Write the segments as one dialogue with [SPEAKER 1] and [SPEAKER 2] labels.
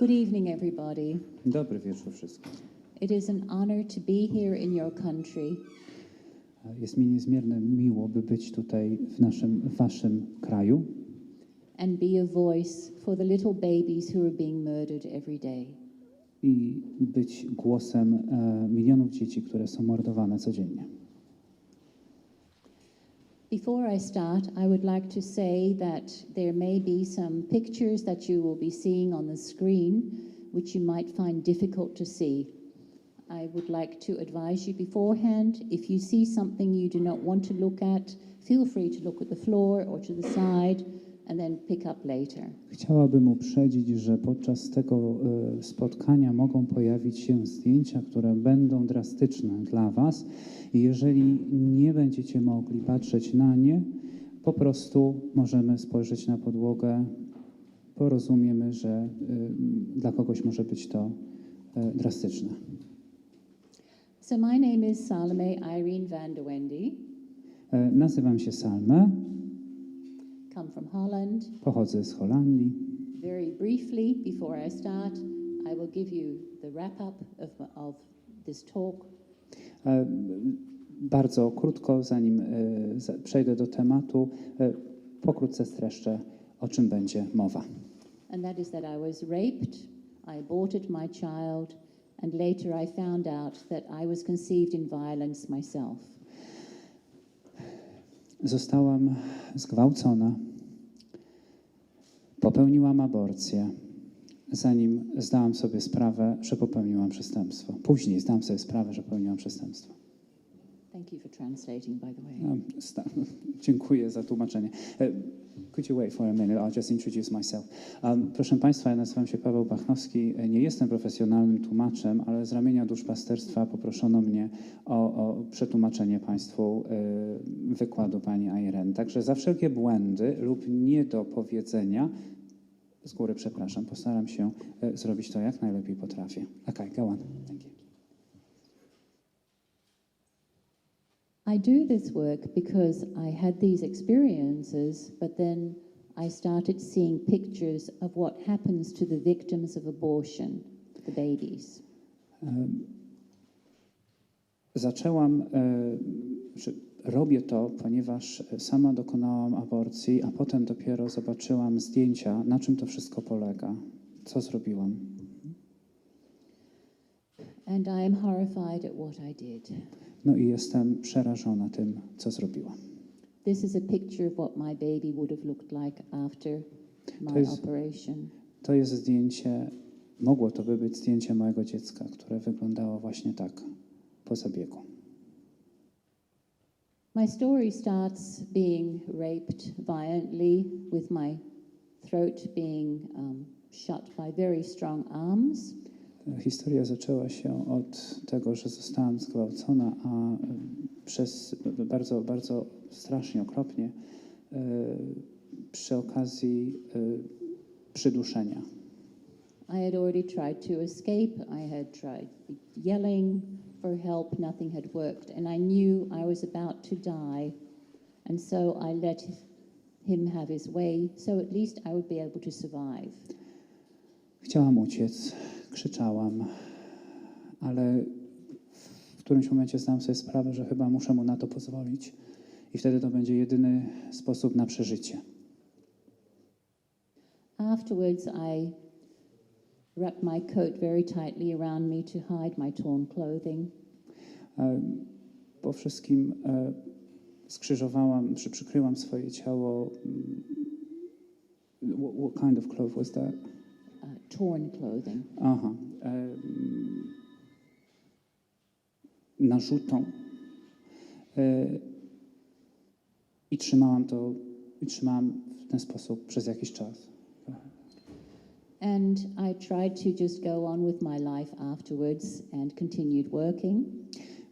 [SPEAKER 1] Good evening, everybody.
[SPEAKER 2] Dobry wieczór wszystkim.
[SPEAKER 1] It is an honor to be here in your country.
[SPEAKER 2] Jest mi niezmiernie miło, by być tutaj w waszym kraju
[SPEAKER 1] And be a voice for the little babies who are being murdered every day.
[SPEAKER 2] i być głosem milionów dzieci, które są mordowane codziennie.
[SPEAKER 1] Before I start, I would like to say that there may be some pictures that you will be seeing on the screen which you might find difficult to see. I would like to advise you beforehand, if you see something you do not want to look at, feel free to look at the floor or to the side and then pick up later.
[SPEAKER 2] Chciałabym uprzedzić, że podczas tego spotkania mogą pojawić się zdjęcia, które będą drastyczne dla was i jeżeli nie będziecie mogli patrzeć na nie, po prostu możemy spojrzeć na podłogę, porozumiemy, że dla kogoś może być to drastyczne.
[SPEAKER 1] So my name is Salome Irene van de Wende.
[SPEAKER 2] Nazywam się Salome,
[SPEAKER 1] Come from Holland.
[SPEAKER 2] pochodzę z Holandii.
[SPEAKER 1] Very briefly, before I start, I will give you the wrap-up of this talk.
[SPEAKER 2] Bardzo krótko, zanim przejdę do tematu, pokrótce streszczę, o czym będzie mowa.
[SPEAKER 1] And that is that I was raped, I aborted my child, and later I found out that I was conceived in violence myself.
[SPEAKER 2] Zostałam zgwałcona, popełniłam aborcję, zanim zdałam sobie sprawę, że popełniłam przestępstwo. Później zdałam sobie sprawę, że popełniłam przestępstwo.
[SPEAKER 1] Thank you for translating, by the way.
[SPEAKER 2] Dziękuję za tłumaczenie. Could you wait for a minute? I'll just introduce myself. Proszę Państwa, ja nazywam się Paweł Bachnowski. Nie jestem profesjonalnym tłumaczem, ale z ramienia Duszpasterstwa poproszono mnie o przetłumaczenie Państwu wykładu pani Irene. Także za wszelkie błędy lub niedopowiedzenia, z góry przepraszam, postaram się zrobić to jak najlepiej potrafię. Okay, go on. Thank you.
[SPEAKER 1] I do this work because I had these experiences, but then I started seeing pictures of what happens to the victims of abortion, the babies.
[SPEAKER 2] Robię to, ponieważ sama dokonałam aborcji, a potem dopiero zobaczyłam zdjęcia, na czym to wszystko polega, co zrobiłam.
[SPEAKER 1] And I am horrified at what I did.
[SPEAKER 2] No i jestem przerażona tym, co zrobiłam.
[SPEAKER 1] This is a picture of what my baby would have looked like after my operation.
[SPEAKER 2] To jest zdjęcie, mogło to by być zdjęcie mojego dziecka, które wyglądało właśnie tak po zabiegu.
[SPEAKER 1] My story starts being raped violently, with my throat being shut by very strong arms.
[SPEAKER 2] Historia zaczęła się od tego, że zostałam zgwałcona, a przez bardzo, bardzo strasznie, okropnie przy okazji przyduszenia.
[SPEAKER 1] I had already tried to escape. I had tried yelling for help. Nothing had worked. And I knew I was about to die. And so I let him have his way, so at least I would be able to survive.
[SPEAKER 2] Chciałam uciec, krzyczałam, ale w którymś momencie zdałam sobie sprawę, że chyba muszę mu na to pozwolić i wtedy to będzie jedyny sposób na przeżycie.
[SPEAKER 1] Afterwards, I wrapped my coat very tightly around me to hide my torn clothing.
[SPEAKER 2] Po wszystkim skrzyżowałam, czy przykryłam swoje ciało. What kind of cloth was that?
[SPEAKER 1] Torn clothing.
[SPEAKER 2] Aha. Narzutą. I trzymałam w ten sposób przez jakiś czas.
[SPEAKER 1] And I tried to just go on with my life afterwards and continued working.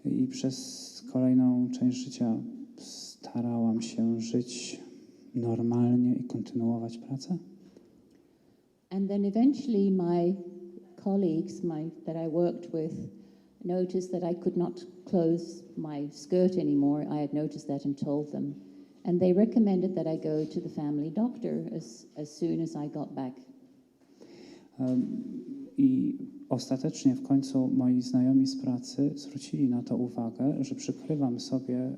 [SPEAKER 2] I przez kolejną część życia starałam się żyć normalnie i kontynuować pracę.
[SPEAKER 1] And then eventually my colleagues that I worked with noticed that I could not close my skirt anymore. I had noticed that and told them. And they recommended that I go to the family doctor as soon as I got back.
[SPEAKER 2] I ostatecznie w końcu moi znajomi z pracy zwrócili na to uwagę, że przykrywam sobie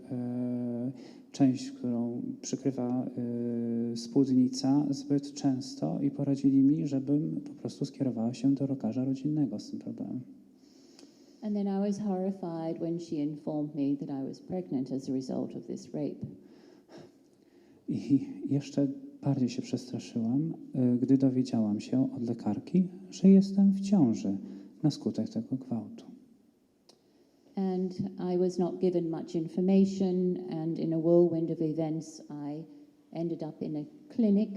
[SPEAKER 2] część, którą przykrywa spódnica zbyt często i poradzili mi, żebym po prostu skierowała się do lekarza rodzinnego z tym problemem.
[SPEAKER 1] And then I was horrified when she informed me that I was pregnant as a result of this rape.
[SPEAKER 2] I jeszcze bardziej się przestraszyłam, gdy dowiedziałam się od lekarki, że jestem w ciąży na skutek tego gwałtu.
[SPEAKER 1] And I was not given much information, and in a whirlwind of events, I ended up in a clinic,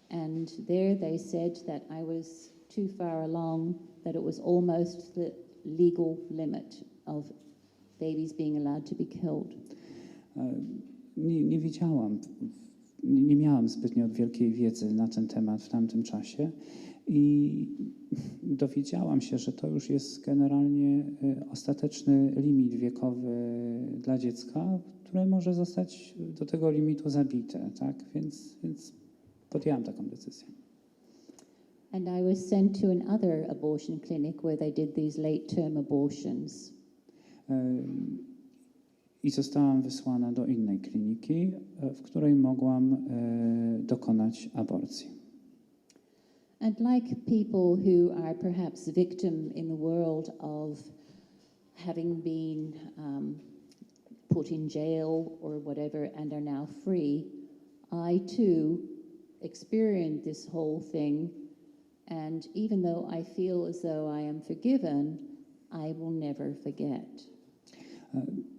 [SPEAKER 1] and there they said that I was too far along, that it was almost the legal limit of babies being allowed to be killed.
[SPEAKER 2] Nie miałam zbytnio wielkiej wiedzy na ten temat w tamtym czasie i dowiedziałam się, że to już jest generalnie ostateczny limit wiekowy dla dziecka, które może zostać do tego limitu zabite, tak? Więc podjęłam taką decyzję.
[SPEAKER 1] And I was sent to another abortion clinic where they did these late-term abortions.
[SPEAKER 2] I zostałam wysłana do innej kliniki, w której mogłam dokonać aborcji.
[SPEAKER 1] And like people who are perhaps victim in the world of having been put in jail or whatever and are now free, I too experienced this whole thing, and even though I feel as though I am forgiven, I will never forget.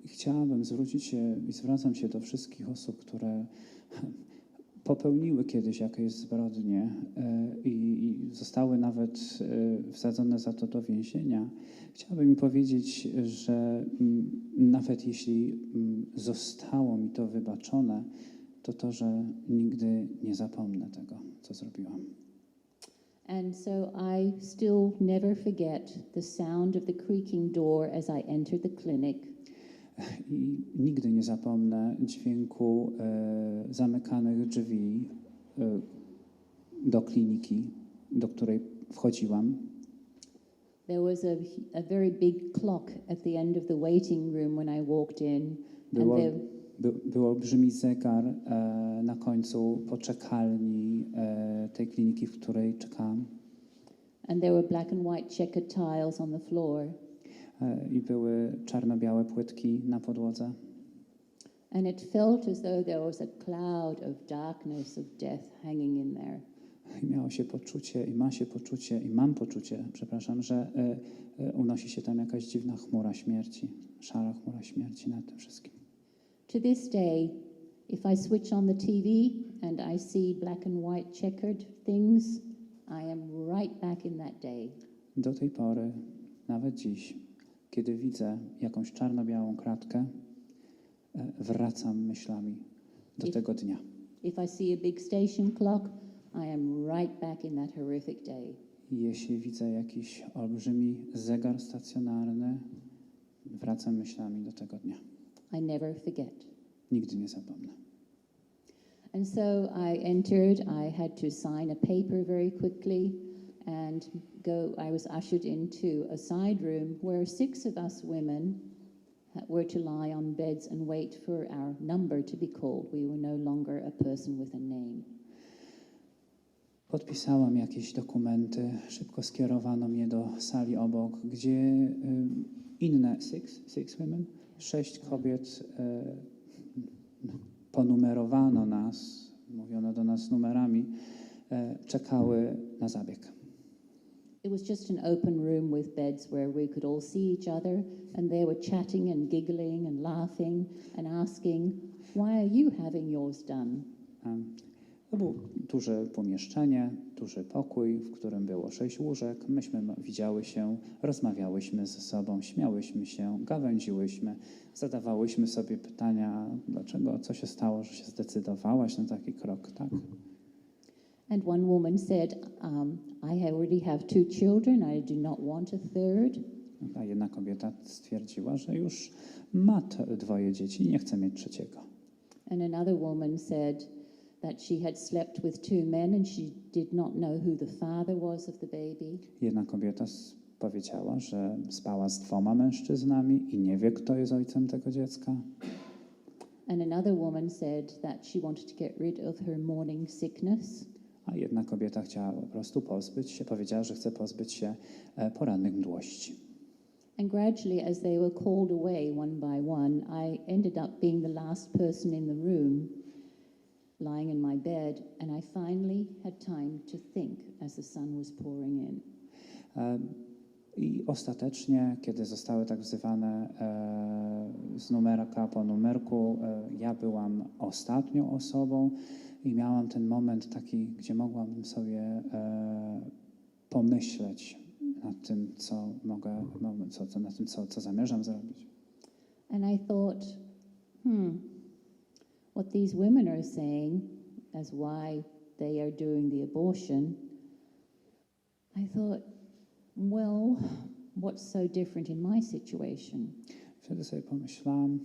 [SPEAKER 2] Chciałabym zwrócić się i zwracam się do wszystkich osób, które popełniły kiedyś jakieś zbrodnie i zostały nawet wsadzone za to do więzienia. Chciałabym im powiedzieć, że nawet jeśli zostało mi to wybaczone, to, że nigdy nie zapomnę tego, co zrobiłam.
[SPEAKER 1] And so I still never forget the sound of the creaking door as I entered the clinic.
[SPEAKER 2] I nigdy nie zapomnę dźwięku zamykanych drzwi do kliniki, do której wchodziłam.
[SPEAKER 1] There was a very big clock at the end of the waiting room when I walked in.
[SPEAKER 2] Był olbrzymi zegar na końcu poczekalni tej kliniki, w której czekałam.
[SPEAKER 1] And there were black and white checkered tiles on the floor.
[SPEAKER 2] I były czarno-białe płytki na podłodze.
[SPEAKER 1] And it felt as though there was a cloud of darkness, of death hanging in there.
[SPEAKER 2] I miało się poczucie, i ma się poczucie, i mam poczucie, przepraszam, że unosi się tam jakaś dziwna chmura śmierci, szara chmura śmierci nad tym wszystkim.
[SPEAKER 1] To this day, if I switch on the TV and I see black and white checkered things, I am right back in that day.
[SPEAKER 2] Do tej pory, nawet dziś, kiedy widzę jakąś czarno-białą kratkę, wracam myślami do tego dnia.
[SPEAKER 1] If I see a big station clock, I am right back in that horrific day.
[SPEAKER 2] Jeśli widzę jakiś olbrzymi zegar stacjonarny, wracam myślami do tego dnia.
[SPEAKER 1] I never forget.
[SPEAKER 2] Nigdy nie zapomnę.
[SPEAKER 1] And so I entered. I had to sign a paper very quickly and I was ushered into a side room where 6 of us women were to lie on beds and wait for our number to be called. We were no longer a person with a name.
[SPEAKER 2] Podpisałam jakieś dokumenty, szybko skierowano mnie do sali obok, gdzie inne 6 kobiet, ponumerowano nas, mówiono do nas numerami, czekały na zabieg.
[SPEAKER 1] It was just an open room with beds where we could all see each other, and they were chatting and giggling and laughing and asking, why are you having yours done?
[SPEAKER 2] To było duże pomieszczenie, duży pokój, w którym było 6 łóżek. Myśmy widziały się, rozmawiałyśmy ze sobą, śmiałyśmy się, gawędziłyśmy, zadawałyśmy sobie pytania, dlaczego, co się stało, że się zdecydowałaś na taki krok, tak?
[SPEAKER 1] And one woman said, I already have 2 children, I do not want a third.
[SPEAKER 2] A jedna kobieta stwierdziła, że już ma 2 dzieci i nie chce mieć trzeciego.
[SPEAKER 1] And another woman said, that she had slept with two men and she did not know who the father was of the baby.
[SPEAKER 2] Jedna kobieta powiedziała, że spała z 2 mężczyznami i nie wie, kto jest ojcem tego dziecka.
[SPEAKER 1] And another woman said that she wanted to get rid of her morning sickness.
[SPEAKER 2] A jedna kobieta chciała po prostu powiedziała, że chce pozbyć się porannych mdłości.
[SPEAKER 1] And gradually, as they were called away one by one, I ended up being the last person in the room, lying in my bed, and I finally had time to think as the sun was pouring in.
[SPEAKER 2] I ostatecznie, kiedy zostały tak wzywane z numerka po numerku, ja byłam ostatnią osobą i miałam ten moment taki, gdzie mogłam sobie pomyśleć nad tym, co zamierzam zrobić.
[SPEAKER 1] And I thought, what these women are saying as why they are doing the abortion, I thought, well, what's so different in my situation?
[SPEAKER 2] Wtedy sobie pomyślałam,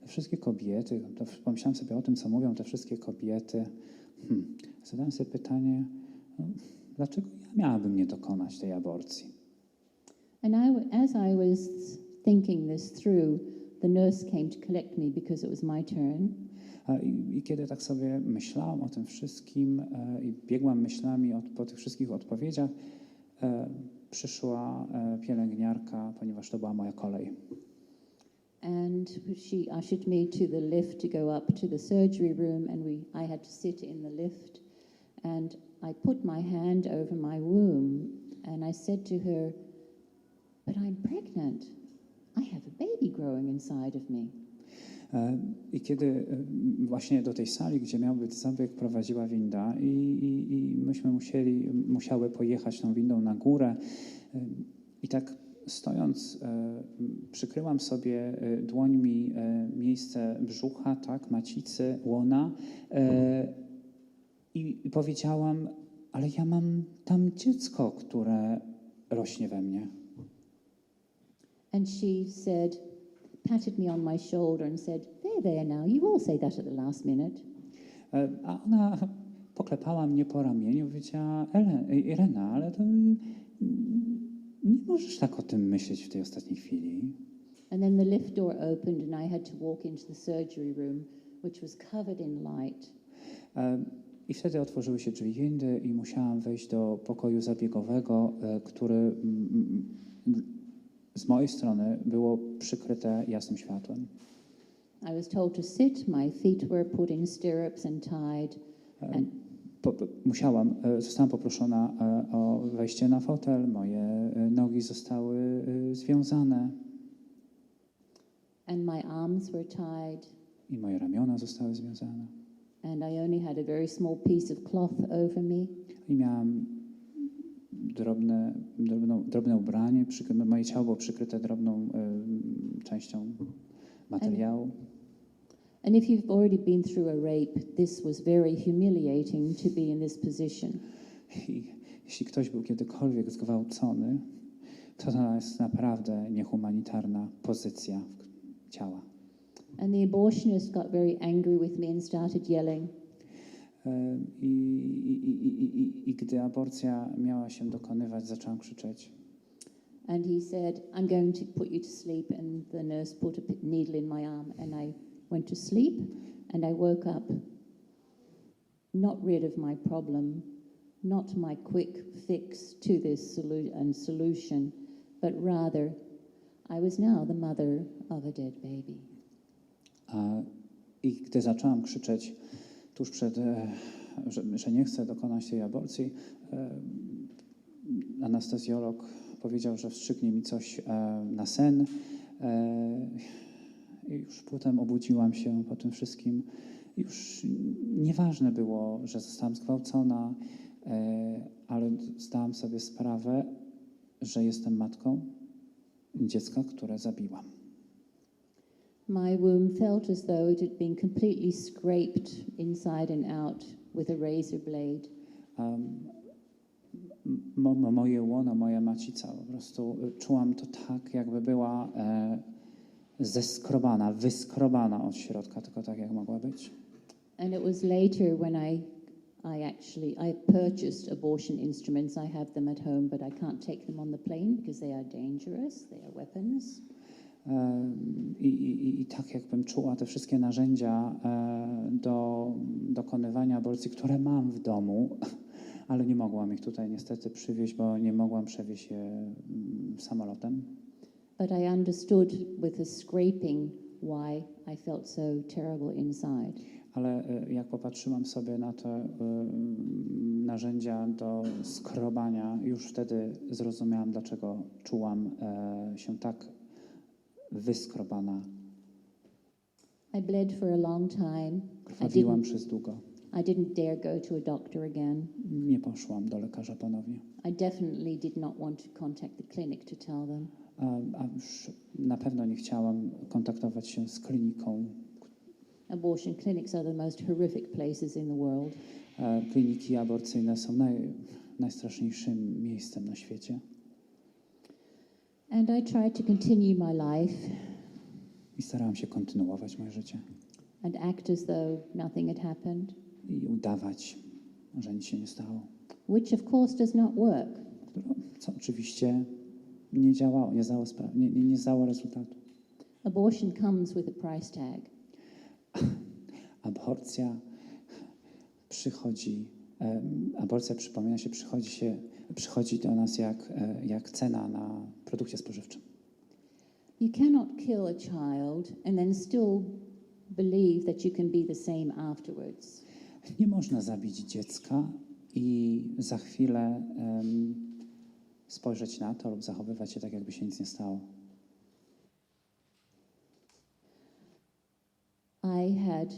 [SPEAKER 2] te wszystkie kobiety, pomyślałam sobie o tym, co mówią te wszystkie kobiety. Zadałem sobie pytanie, dlaczego ja miałabym nie dokonać tej aborcji?
[SPEAKER 1] And as I was thinking this through, the nurse came to collect me because it was my turn.
[SPEAKER 2] I kiedy tak sobie myślałam o tym wszystkim i biegłam myślami po tych wszystkich odpowiedziach, przyszła pielęgniarka, ponieważ to była moja kolej.
[SPEAKER 1] And she ushered me to the lift to go up to the surgery room, and I had to sit in the lift. And I put my hand over my womb, and I said to her, "But I'm pregnant. I have a baby growing inside of me."
[SPEAKER 2] I kiedy właśnie do tej sali, gdzie miał być zabieg, prowadziła winda i myśmy musiały pojechać tą windą na górę i tak stojąc przykryłam sobie dłońmi miejsce brzucha, tak, macicy, łona i powiedziałam, ale ja mam tam dziecko, które rośnie we mnie.
[SPEAKER 1] And she patted me on my shoulder and said, there now, you all say that at the last minute.
[SPEAKER 2] A ona poklepała mnie po ramieniu i powiedziała, Irena, ale to nie możesz tak o tym myśleć w tej ostatniej chwili.
[SPEAKER 1] And then the lift door opened and I had to walk into the surgery room, which was covered in light.
[SPEAKER 2] I wtedy otworzyły się drzwi windy i musiałam wejść do pokoju zabiegowego, który z mojej strony było przykryte jasnym światłem.
[SPEAKER 1] I was told to sit, my feet were put in stirrups and tied.
[SPEAKER 2] Zostałam poproszona o wejście na fotel, moje nogi zostały związane.
[SPEAKER 1] And my arms were tied.
[SPEAKER 2] I moje ramiona zostały związane.
[SPEAKER 1] And I only had a very small piece of cloth over me.
[SPEAKER 2] I miałam drobne ubranie, moje ciało było przykryte drobną częścią materiału.
[SPEAKER 1] And if you've already been through a rape, this was very humiliating to be in this position.
[SPEAKER 2] I jeśli ktoś był kiedykolwiek zgwałcony, to jest naprawdę niehumanitarna pozycja ciała.
[SPEAKER 1] And the abortionist got very angry with me and started yelling.
[SPEAKER 2] I gdy aborcja miała się dokonywać, zaczęłam krzyczeć.
[SPEAKER 1] And he said, I'm going to put you to sleep. And the nurse put a needle in my arm and I went to sleep and I woke up not rid of my problem, not my quick fix to this solution, but rather I was now the mother of a dead baby.
[SPEAKER 2] I gdy zaczęłam krzyczeć tuż przed, że nie chcę dokonać tej aborcji, anestezjolog powiedział, że wstrzyknie mi coś na sen. I już potem obudziłam się po tym wszystkim. Już nieważne było, że zostałam zgwałcona, ale zdałam sobie sprawę, że jestem matką dziecka, które zabiłam.
[SPEAKER 1] My womb felt as though it had been completely scraped inside and out with a razor blade.
[SPEAKER 2] Moje łono, moja macica, po prostu czułam to tak, jakby była zeskrobana, wyskrobana od środka, tylko tak jak mogła być.
[SPEAKER 1] And it was later when I purchased abortion instruments. I have them at home, but I can't take them on the plane because they are dangerous. They are weapons.
[SPEAKER 2] I tak jakbym czuła te wszystkie narzędzia do dokonywania aborcji, które mam w domu, ale nie mogłam ich tutaj niestety przywieźć, bo nie mogłam przewieźć je samolotem.
[SPEAKER 1] But I understood with the scraping why I felt so terrible inside.
[SPEAKER 2] Ale jak popatrzyłam sobie na te narzędzia do skrobania, już wtedy zrozumiałam, dlaczego czułam się tak wyskrobana.
[SPEAKER 1] I bled for a long time.
[SPEAKER 2] Krwawiłam przez długo.
[SPEAKER 1] I didn't dare go to a doctor again.
[SPEAKER 2] Nie poszłam do lekarza ponownie.
[SPEAKER 1] I definitely did not want to contact the clinic to tell them.
[SPEAKER 2] A już na pewno nie chciałam kontaktować się z kliniką.
[SPEAKER 1] Abortion clinics are the most horrific places in the world.
[SPEAKER 2] Kliniki aborcyjne są najstraszniejszym miejscem na świecie.
[SPEAKER 1] And I tried to continue my life.
[SPEAKER 2] I starałam się kontynuować moje życie.
[SPEAKER 1] And act as though nothing had happened.
[SPEAKER 2] I udawać, że nic się nie stało.
[SPEAKER 1] Which of course does not work.
[SPEAKER 2] Co oczywiście nie działało, nie dało rezultatu.
[SPEAKER 1] Abortion comes with a price tag.
[SPEAKER 2] Aborcja przypomina się, przychodzi do nas jak cena na produkcie spożywczym.
[SPEAKER 1] You cannot kill a child and then still believe that you can be the same afterwards.
[SPEAKER 2] Nie można zabić dziecka i za chwilę spojrzeć na to lub zachowywać się tak, jakby się nic nie stało.
[SPEAKER 1] I had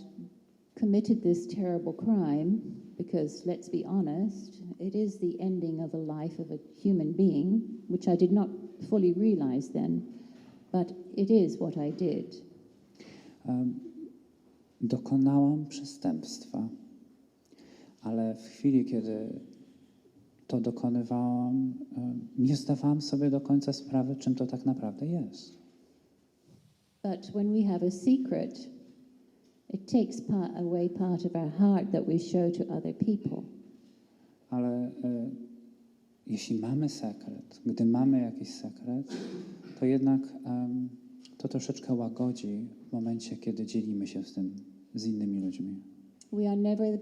[SPEAKER 1] committed this terrible crime because, let's be honest, it is the ending of a life of a human being, which I did not fully realize then, but it is what I did.
[SPEAKER 2] Dokonałam przestępstwa, ale w chwili, kiedy to dokonywałam, nie zdawałam sobie do końca sprawy, czym to tak naprawdę jest.
[SPEAKER 1] But when we have a secret, it takes away part of our heart that we show to other people.
[SPEAKER 2] Ale jeśli mamy sekret, gdy mamy jakiś sekret, to jednak to troszeczkę łagodzi w momencie, kiedy dzielimy się z tym z innymi ludźmi.
[SPEAKER 1] We are never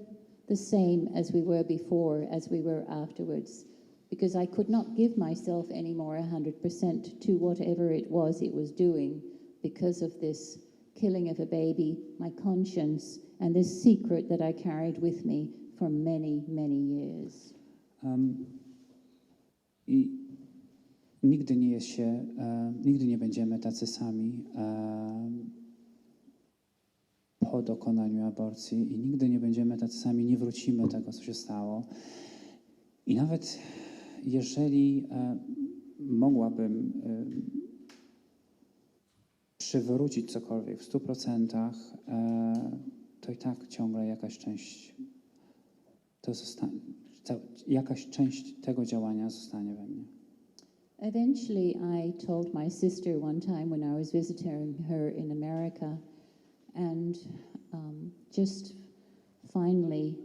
[SPEAKER 1] the same as we were before, as we were afterwards, because I could not give myself anymore 100% to whatever it was doing because of this killing of a baby, my conscience, and this secret that I carried with me for many, many years.
[SPEAKER 2] I nigdy nie będziemy tacy sami po dokonaniu aborcji i nigdy nie będziemy tacy sami, nie wrócimy tego, co się stało. I nawet jeżeli mogłabym przywrócić cokolwiek w 100%, to i tak ciągle jakaś część jakaś część tego działania zostanie we mnie.
[SPEAKER 1] Eventually, I told my sister one time when I was visiting her in America, and just finally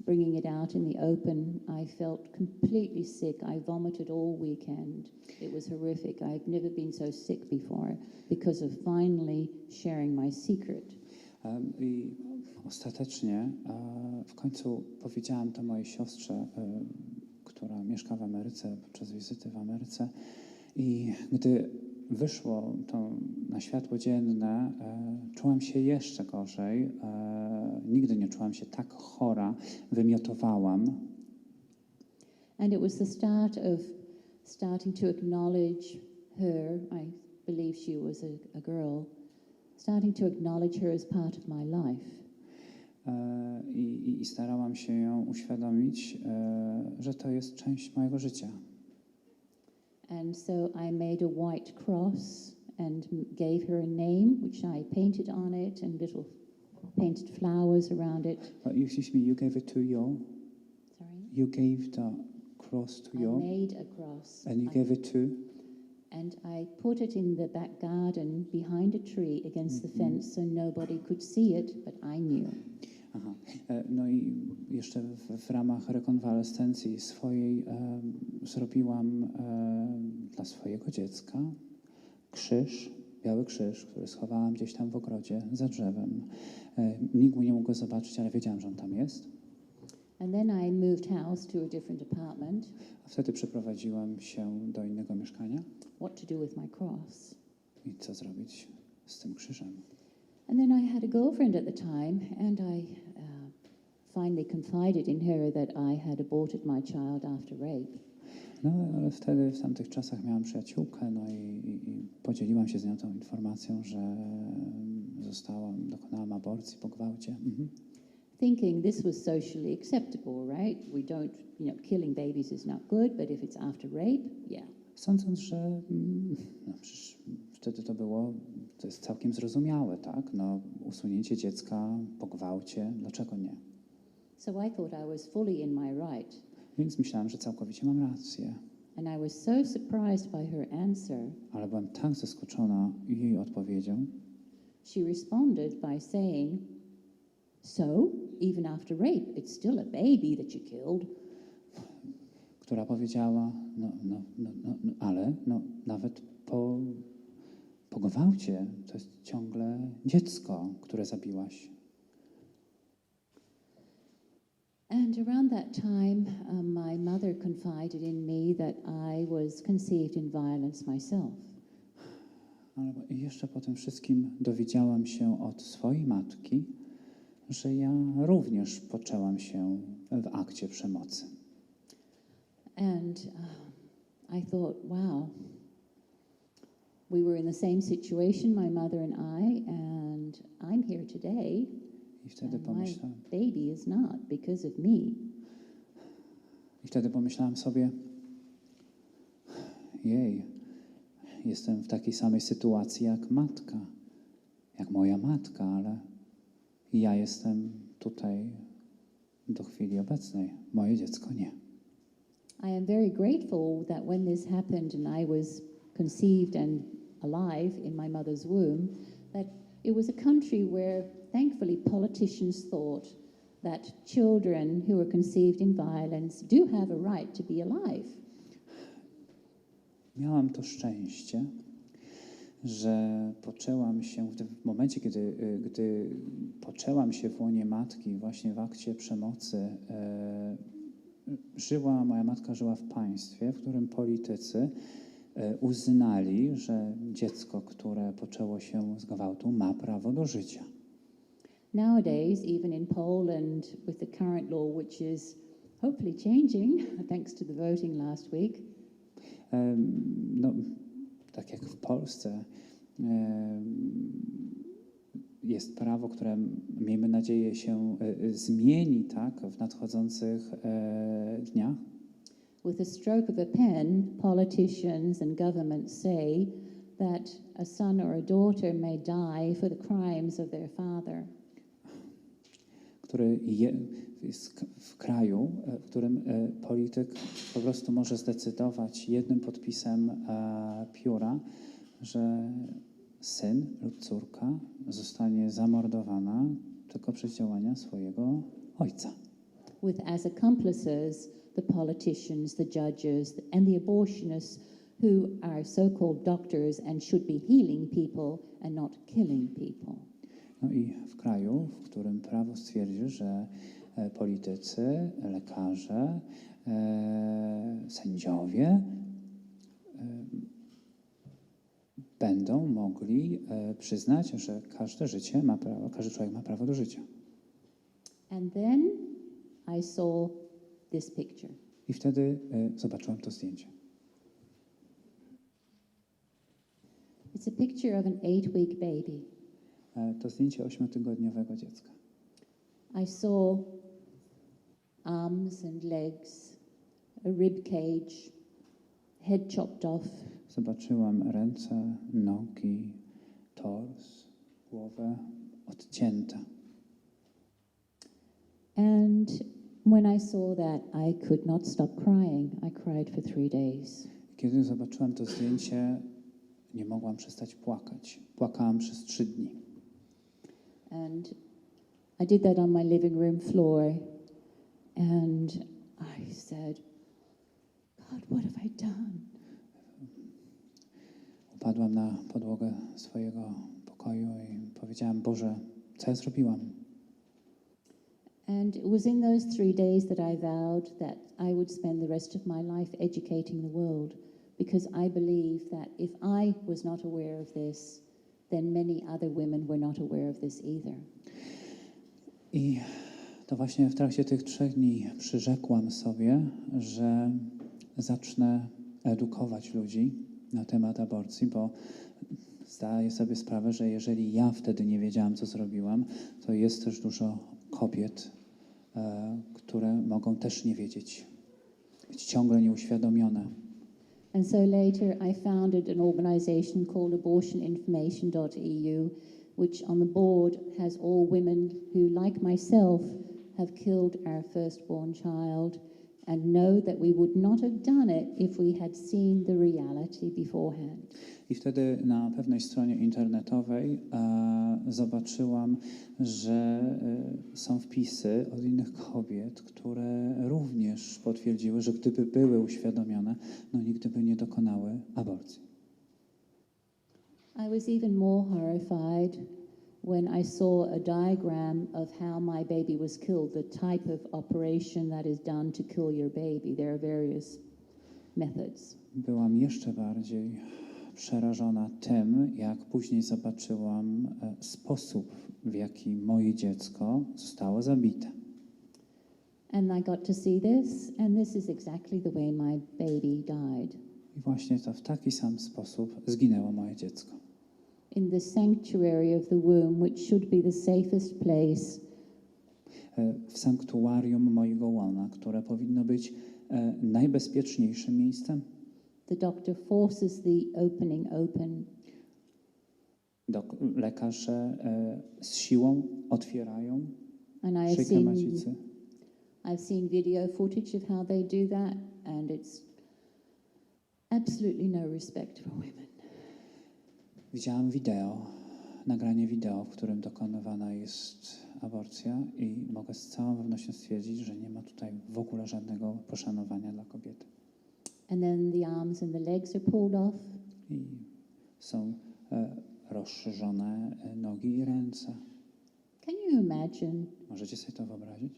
[SPEAKER 1] bringing it out in the open, I felt completely sick. I vomited all weekend. It was horrific. I've never been so sick before because of finally sharing my secret.
[SPEAKER 2] I ostatecznie w końcu powiedziałam to mojej siostrze, która mieszka w Ameryce, podczas wizyty w Ameryce. I gdy wyszło to na światło dzienne, czułam się jeszcze gorzej. Nigdy nie czułam się tak chora. Wymiotowałam.
[SPEAKER 1] And it was the start of starting to acknowledge her. I believe she was a girl. Starting to acknowledge her as part of my life.
[SPEAKER 2] I starałam się ją uświadomić, że to jest część mojego życia.
[SPEAKER 1] And so I made a white cross and gave her a name, which I painted on it, and little painted flowers around it.
[SPEAKER 2] Excuse me, you gave it to your?
[SPEAKER 1] Sorry?
[SPEAKER 2] You gave the cross to your?
[SPEAKER 1] I made a cross.
[SPEAKER 2] And you gave it to?
[SPEAKER 1] And I put it in the back garden behind a tree against the fence so nobody could see it, but I knew.
[SPEAKER 2] Aha. No i jeszcze w ramach rekonwalescencji swojej zrobiłam dla swojego dziecka krzyż, biały krzyż, który schowałam gdzieś tam w ogrodzie za drzewem. Nikt nie mógł go zobaczyć, ale wiedziałam, że on tam jest.
[SPEAKER 1] And then I moved house to a different apartment.
[SPEAKER 2] A wtedy przeprowadziłam się do innego mieszkania.
[SPEAKER 1] What to do with my cross?
[SPEAKER 2] I co zrobić z tym krzyżem?
[SPEAKER 1] And then I had a girlfriend at the time, and I finally confided in her that I had aborted my child after rape.
[SPEAKER 2] No, ale wtedy w tamtych czasach miałam przyjaciółkę, no i podzieliłam się z nią tą informacją, że dokonałam aborcji po gwałcie.
[SPEAKER 1] Thinking this was socially acceptable, right? We don't, killing babies is not good, but if it's after rape, yeah.
[SPEAKER 2] Sądząc, że no przecież wtedy to jest całkiem zrozumiałe, tak? No, usunięcie dziecka po gwałcie, dlaczego nie?
[SPEAKER 1] So I thought I was fully in my right.
[SPEAKER 2] Więc myślałam, że całkowicie mam rację.
[SPEAKER 1] And I was so surprised by her answer.
[SPEAKER 2] Ale byłam tak zaskoczona jej odpowiedzią.
[SPEAKER 1] She responded by saying, "So, even after rape, it's still a baby that you killed."
[SPEAKER 2] Która powiedziała, ale nawet po gwałcie to jest ciągle dziecko, które zabiłaś.
[SPEAKER 1] And around that time, my mother confided in me that I was conceived in violence myself.
[SPEAKER 2] Ale jeszcze po tym wszystkim dowiedziałam się od swojej matki, że ja również poczęłam się w akcie przemocy.
[SPEAKER 1] And I thought, wow, we were in the same situation, my mother and I, and I'm here today.
[SPEAKER 2] I wtedy
[SPEAKER 1] My baby is not because of me.
[SPEAKER 2] I wtedy pomyślałam sobie, jestem w takiej samej sytuacji jak moja matka, ale ja jestem tutaj do chwili obecnej. Moje dziecko nie.
[SPEAKER 1] I am very grateful that when this happened and I was conceived and alive in my mother's womb, that it was a country where thankfully politicians thought that children who are conceived in violence do have a right to be alive.
[SPEAKER 2] Miałam to szczęście, że poczęłam się w momencie, gdy poczęłam się w łonie matki właśnie w akcie przemocy. Moja matka żyła w państwie, w którym politycy uznali, że dziecko, które poczęło się z gwałtu, ma prawo do życia.
[SPEAKER 1] Nowadays, even in Poland, with the current law, which is hopefully changing, thanks to the voting last week.
[SPEAKER 2] Tak jak w Polsce jest prawo, które miejmy nadzieję się zmieni, tak, w nadchodzących dniach.
[SPEAKER 1] With a stroke of a pen, politicians and governments say that a son or a daughter may die for the crimes of their father.
[SPEAKER 2] Który jest w kraju, w którym polityk po prostu może zdecydować jednym podpisem pióra, że syn lub córka zostanie zamordowana tylko przez działania swojego ojca.
[SPEAKER 1] With as accomplices the politicians, the judges, and the abortionists who are so-called doctors and should be healing people and not killing people.
[SPEAKER 2] No i w kraju, w którym prawo stwierdzi, że politycy, lekarze, sędziowie będą mogli przyznać, że każdy człowiek ma prawo do życia.
[SPEAKER 1] And then I saw this picture.
[SPEAKER 2] I wtedy zobaczyłam to zdjęcie.
[SPEAKER 1] It's a picture of an 8-week baby.
[SPEAKER 2] To zdjęcie 8-tygodniowego dziecka.
[SPEAKER 1] I saw arms and legs, a rib cage, head chopped off.
[SPEAKER 2] Zobaczyłam ręce, nogi, tors, głowę odcięte.
[SPEAKER 1] And when I saw that, I could not stop crying. I cried for 3 days.
[SPEAKER 2] Kiedy zobaczyłam to zdjęcie, nie mogłam przestać płakać. Płakałam przez 3 dni.
[SPEAKER 1] And I did that on my living room floor, and I said, God, what have I done?
[SPEAKER 2] Upadłam na podłogę swojego pokoju i powiedziałam, Boże, co ja zrobiłam?
[SPEAKER 1] And it was in those 3 days that I vowed that I would spend the rest of my life educating the world, because I believe that if I was not aware of this, then many other women were not aware of this either.
[SPEAKER 2] I to właśnie w trakcie tych 3 dni przyrzekłam sobie, że zacznę edukować ludzi na temat aborcji, bo zdaję sobie sprawę, że jeżeli ja wtedy nie wiedziałam, co zrobiłam, to jest też dużo kobiet, które mogą też nie wiedzieć, być ciągle nieuświadomione.
[SPEAKER 1] And so later I founded an organization called abortioninformation.eu, which on the board has all women who, like myself, have killed our firstborn child and know that we would not have done it if we had seen the reality beforehand.
[SPEAKER 2] I wtedy na pewnej stronie internetowej zobaczyłam, że są wpisy od innych kobiet, które również potwierdziły, że gdyby były uświadomione, no nigdy by nie dokonały aborcji.
[SPEAKER 1] I was even more horrified when I saw a diagram of how my baby was killed, the type of operation that is done to kill your baby. There are various methods.
[SPEAKER 2] Byłam jeszcze bardziej przerażona tym, jak później zobaczyłam sposób, w jaki moje dziecko zostało zabite.
[SPEAKER 1] And I got to see this, and this is exactly the way my baby died.
[SPEAKER 2] I właśnie to w taki sam sposób zginęło moje dziecko.
[SPEAKER 1] In the sanctuary of the womb, which should be the safest place.
[SPEAKER 2] W sanktuarium mojego łona, które powinno być najbezpieczniejszym miejscem.
[SPEAKER 1] The doctor forces the opening open.
[SPEAKER 2] Lekarze z siłą otwierają
[SPEAKER 1] And
[SPEAKER 2] szyjkę macicy.
[SPEAKER 1] I've seen video footage of how they do that, and it's absolutely no respect for women.
[SPEAKER 2] Widziałam nagranie wideo, w którym dokonywana jest aborcja i mogę z całą pewnością stwierdzić, że nie ma tutaj w ogóle żadnego poszanowania dla kobiety.
[SPEAKER 1] And then the arms and the legs are pulled off.
[SPEAKER 2] I są rozszerzone nogi i ręce.
[SPEAKER 1] Can you imagine
[SPEAKER 2] Możecie sobie to wyobrazić?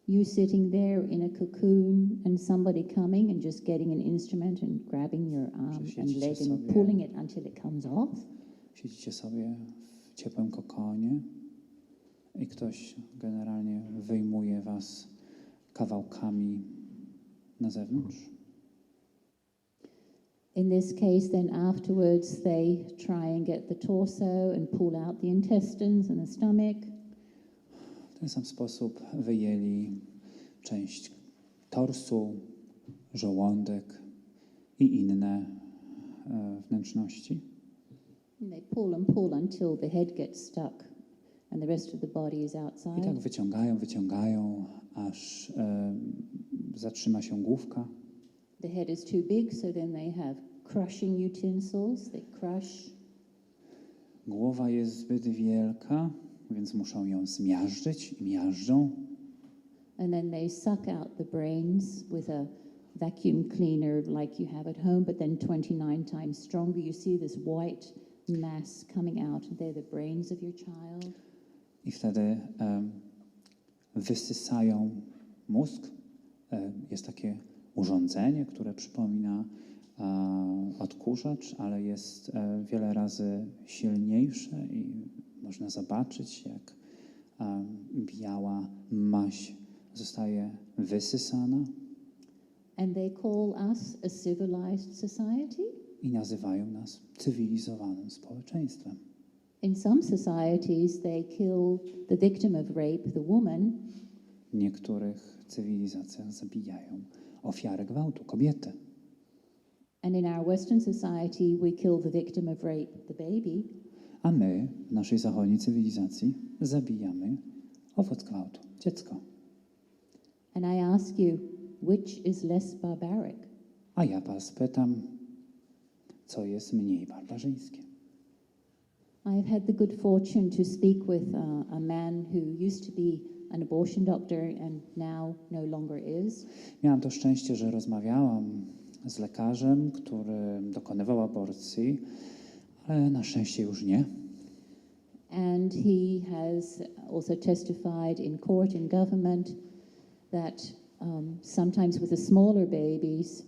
[SPEAKER 1] you sitting there in a cocoon and somebody coming and just getting an instrument and grabbing your arm and leg and pulling it until it comes off?
[SPEAKER 2] Siedzicie sobie w ciepłym kokonie i ktoś generalnie wyjmuje was kawałkami na zewnątrz.
[SPEAKER 1] In this case, then afterwards they try and get the torso and pull out the intestines and the stomach.
[SPEAKER 2] W ten sam sposób wyjęli część torsu, żołądek i inne wnętrzności.
[SPEAKER 1] And they pull and pull until the head gets stuck and the rest of the body is
[SPEAKER 2] I
[SPEAKER 1] outside.
[SPEAKER 2] tak wyciągają, aż zatrzyma się główka.
[SPEAKER 1] The head is too big, so then they have crushing utensils. They crush.
[SPEAKER 2] Głowa jest zbyt wielka, więc muszą ją zmiażdżyć i miażdżą.
[SPEAKER 1] And then they suck out the brains with a vacuum cleaner like you have at home, but then 29 times stronger. You see this white mass coming out, and they're the brains of your child.
[SPEAKER 2] I wtedy wysysają mózg. Jest takie urządzenie, które przypomina odkurzacz, ale jest wiele razy silniejsze i można zobaczyć, jak biała maś zostaje wysysana.
[SPEAKER 1] And they call us a civilized society.
[SPEAKER 2] I nazywają nas cywilizowanym społeczeństwem.
[SPEAKER 1] In some societies, they kill the victim of rape, the woman.
[SPEAKER 2] W niektórych cywilizacjach zabijają ofiarę gwałtu, kobietę.
[SPEAKER 1] And in our Western society, we kill the victim of rape, the baby.
[SPEAKER 2] A my, w naszej zachodniej cywilizacji, zabijamy owoc gwałtu, dziecko.
[SPEAKER 1] And I ask you, which is less barbaric?
[SPEAKER 2] A ja was pytam, co jest mniej barbarzyńskie?
[SPEAKER 1] I've had the good fortune to speak with a man who used to be an abortion doctor and now no longer is.
[SPEAKER 2] Miałam to szczęście, że rozmawiałam z lekarzem, który dokonywał aborcji, ale na szczęście już nie.
[SPEAKER 1] And he has also testified in court and government that sometimes with the smaller babies,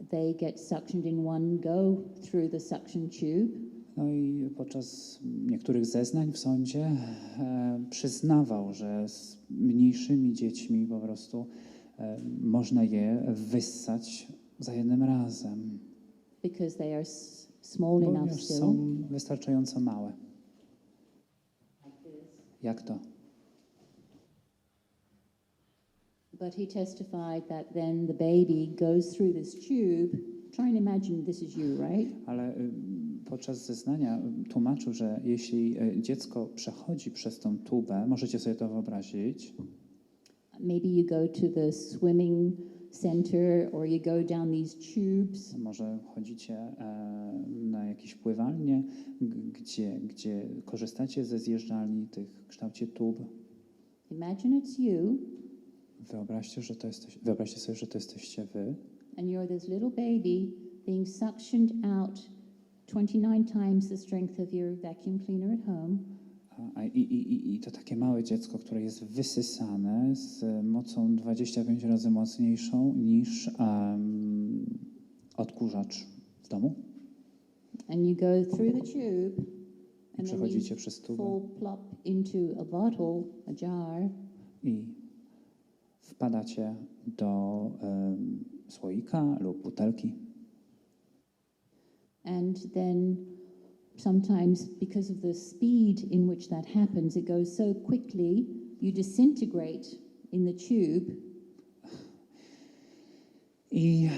[SPEAKER 1] they get suctioned in one go through the suction tube.
[SPEAKER 2] No i podczas niektórych zeznań w sądzie przyznawał, że z mniejszymi dziećmi po prostu można je wyssać za jednym razem.
[SPEAKER 1] Because they are small enough
[SPEAKER 2] Ponieważ
[SPEAKER 1] still.
[SPEAKER 2] są wystarczająco małe. Jak to?
[SPEAKER 1] But he testified that then the baby goes through this tube. Try and imagine this is you, right?
[SPEAKER 2] Ale podczas zeznania tłumaczył, że jeśli dziecko przechodzi przez tą tubę, możecie sobie to wyobrazić.
[SPEAKER 1] Maybe you go to the swimming center or you go down these tubes.
[SPEAKER 2] Może chodzicie na jakieś pływalnie, gdzie korzystacie ze zjeżdżalni tych w kształcie tub.
[SPEAKER 1] Imagine it's you.
[SPEAKER 2] Wyobraźcie sobie, że to jesteście wy.
[SPEAKER 1] And you're this little baby being suctioned out 29 times the strength of your vacuum cleaner at home.
[SPEAKER 2] I to takie małe dziecko, które jest wysysane z mocą 25 razy mocniejszą niż odkurzacz w domu.
[SPEAKER 1] And you go through the tube and then
[SPEAKER 2] Przechodzicie przez
[SPEAKER 1] you
[SPEAKER 2] tubę
[SPEAKER 1] fall plop into a bottle, a jar.
[SPEAKER 2] i wpadacie do słoika lub butelki.
[SPEAKER 1] And then sometimes because of the speed in which that happens, it goes so quickly, you disintegrate in the tube.
[SPEAKER 2] I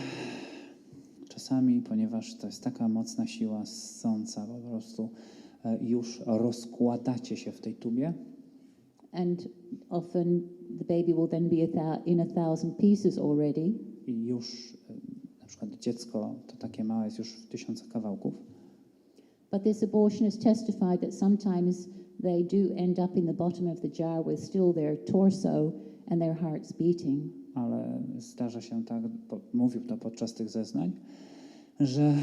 [SPEAKER 2] czasami, ponieważ to jest taka mocna siła ssąca, po prostu już rozkładacie się w tej tubie.
[SPEAKER 1] And often the baby will then be in 1,000 pieces already.
[SPEAKER 2] I już na przykład dziecko to takie małe jest już w 1000 kawałków.
[SPEAKER 1] But this abortionist testified that sometimes they do end up in the bottom of the jar with still their torso and their hearts beating.
[SPEAKER 2] Ale zdarza się tak, mówił to podczas tych zeznań, że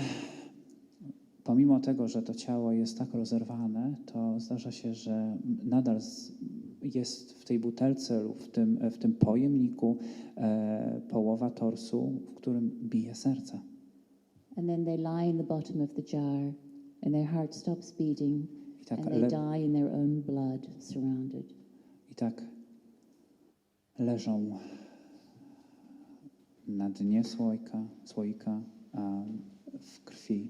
[SPEAKER 2] pomimo tego, że to ciało jest tak rozerwane, to zdarza się, że nadal jest w tej butelce lub w tym pojemniku połowa torsu, w którym bije serce.
[SPEAKER 1] And then they lie in the bottom of the jar and their heart stops beating and they die in their own blood surrounded.
[SPEAKER 2] I tak leżą na dnie słoika w krwi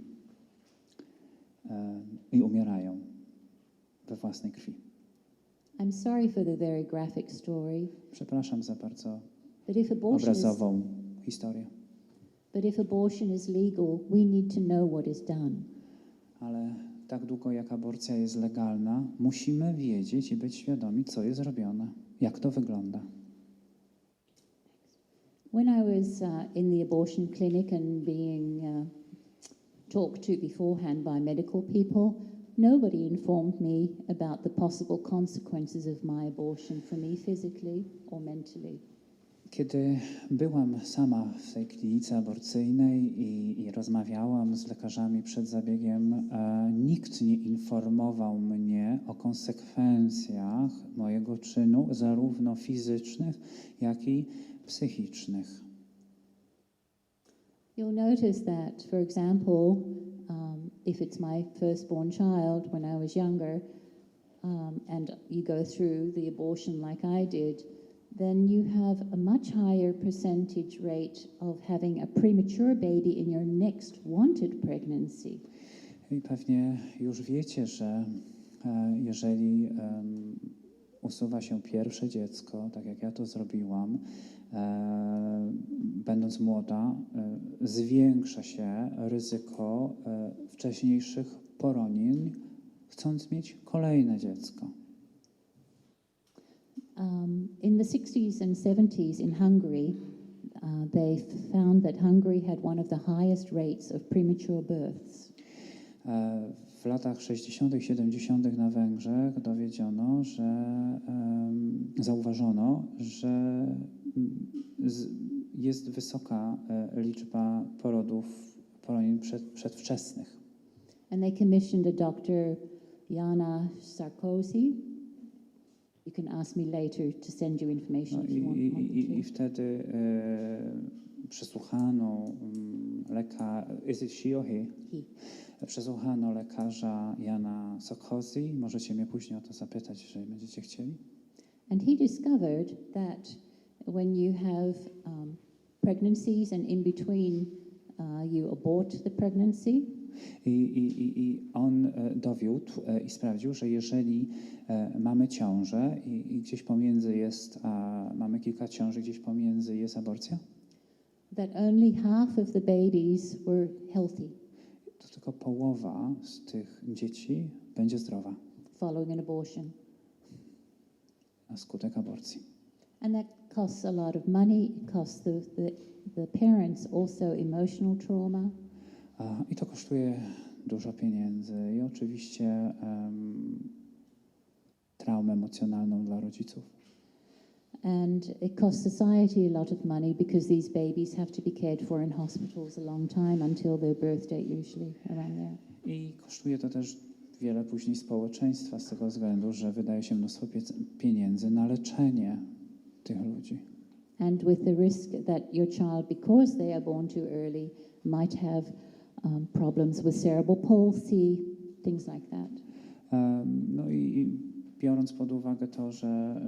[SPEAKER 2] i umierają we własnej krwi.
[SPEAKER 1] I'm sorry for the very graphic story.
[SPEAKER 2] Przepraszam za bardzo
[SPEAKER 1] But if
[SPEAKER 2] obrazową historię.
[SPEAKER 1] But if abortion is legal, we need to know what is done.
[SPEAKER 2] Ale tak długo jak aborcja jest legalna, musimy wiedzieć i być świadomi, co jest robione, jak to wygląda.
[SPEAKER 1] When I was in the abortion clinic and being talked to beforehand by medical people, nobody informed me about the possible consequences of my abortion for me physically or mentally.
[SPEAKER 2] Kiedy byłam sama w tej klinice aborcyjnej i rozmawiałam z lekarzami przed zabiegiem, nikt nie informował mnie o konsekwencjach mojego czynu, zarówno fizycznych, jak i psychicznych.
[SPEAKER 1] You'll notice that, for example, if it's my firstborn child when I was younger, and you go through the abortion like I did, then you have a much higher percentage rate of having a premature baby in your next wanted pregnancy.
[SPEAKER 2] I pewnie już wiecie, że jeżeli usuwa się pierwsze dziecko, tak jak ja to zrobiłam, będąc młoda, zwiększa się ryzyko wcześniejszych poronień, chcąc mieć kolejne dziecko.
[SPEAKER 1] In the 60s and 70s in Hungary, they found that Hungary had one of the highest rates of premature births.
[SPEAKER 2] W latach 60., 70. na Węgrzech zauważono, że jest wysoka liczba poronień przedwczesnych.
[SPEAKER 1] And they commissioned a doctor, Jana Sarkozy. You can ask me later to send you information if you want me to.
[SPEAKER 2] I wtedy przesłuchano is it she or he? Przesłuchano lekarza Jana Sarkozy. Możecie mnie później o to zapytać, jeżeli będziecie chcieli.
[SPEAKER 1] And he discovered that when you have pregnancies and in between you abort the pregnancy.
[SPEAKER 2] I on dowiódł i sprawdził, że jeżeli mamy ciążę i gdzieś pomiędzy mamy kilka ciąży, gdzieś pomiędzy jest aborcja,
[SPEAKER 1] that only half of the babies were healthy.
[SPEAKER 2] To tylko połowa z tych dzieci będzie zdrowa.
[SPEAKER 1] Following an abortion.
[SPEAKER 2] Na skutek aborcji.
[SPEAKER 1] And that costs a lot of money. It costs the parents also emotional trauma.
[SPEAKER 2] I to kosztuje dużo pieniędzy i oczywiście traumę emocjonalną dla rodziców.
[SPEAKER 1] And it costs society a lot of money because these babies have to be cared for in hospitals a long time until their birth date, usually around there.
[SPEAKER 2] I kosztuje to też wiele później społeczeństwa z tego względu, że wydaje się mnóstwo pieniędzy na leczenie tych ludzi.
[SPEAKER 1] And with the risk that your child, because they are born too early, might have problems with cerebral palsy, things like that.
[SPEAKER 2] No i biorąc pod uwagę to, że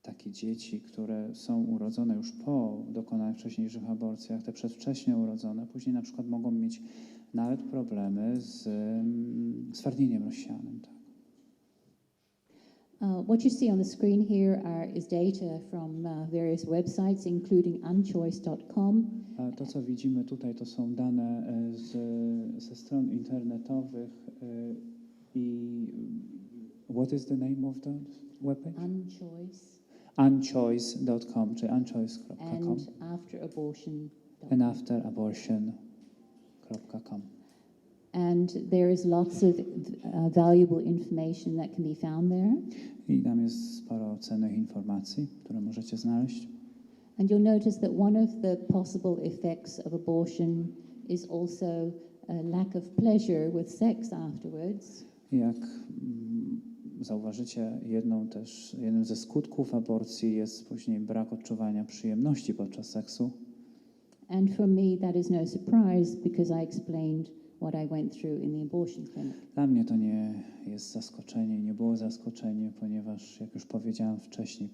[SPEAKER 2] takie dzieci, które są urodzone już po dokonanych wcześniejszych aborcjach, te przedwcześnie urodzone, później na przykład mogą mieć nawet problemy z stwardnieniem rozsianym. Tak.
[SPEAKER 1] What you see on the screen here is data from various websites, including unchoice.com.
[SPEAKER 2] To, co widzimy tutaj, to są dane ze stron internetowych i what is the name of the webpage? Unchoice.com, czy unchoice.com. And afterabortion.com.
[SPEAKER 1] And there is lots of valuable information that can be found there.
[SPEAKER 2] I tam jest sporo cennych informacji, które możecie znaleźć.
[SPEAKER 1] And you'll notice that one of the possible effects of abortion is also a lack of pleasure with sex afterwards.
[SPEAKER 2] Jak zauważycie, jednym ze skutków aborcji jest później brak odczuwania przyjemności podczas seksu.
[SPEAKER 1] And for me that is no surprise because I explained what I went through in the abortion clinic.
[SPEAKER 2] Dla mnie to nie jest zaskoczenie, nie było zaskoczenie, ponieważ jak już powiedziałam wcześniej,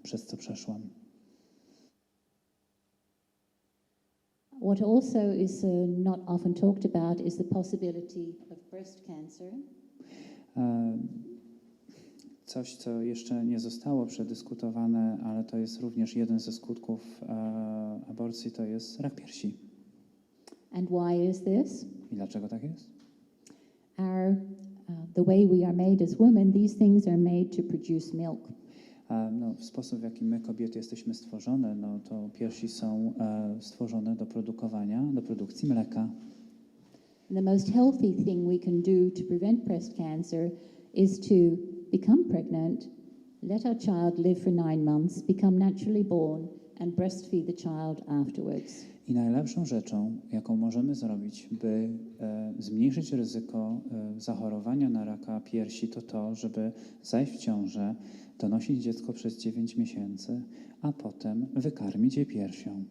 [SPEAKER 2] przez co przeszłam.
[SPEAKER 1] What also is not often talked about is the possibility of breast cancer.
[SPEAKER 2] Coś, co jeszcze nie zostało przedyskutowane, ale to jest również jeden ze skutków aborcji, to jest rak piersi.
[SPEAKER 1] And why is this?
[SPEAKER 2] I dlaczego tak jest?
[SPEAKER 1] The way we are made as women, these things are made to produce milk.
[SPEAKER 2] W sposób, w jaki my, kobiety, jesteśmy stworzone, to piersi są stworzone do produkcji mleka.
[SPEAKER 1] The most healthy thing we can do to prevent breast cancer is to become pregnant, let our child live for 9 months, become naturally born and breastfeed the child afterwards.
[SPEAKER 2] I najlepszą rzeczą, jaką możemy zrobić, by zmniejszyć ryzyko zachorowania na raka piersi, to, żeby zajść w ciążę, donosić dziecko przez 9 miesięcy, a potem wykarmić je piersią.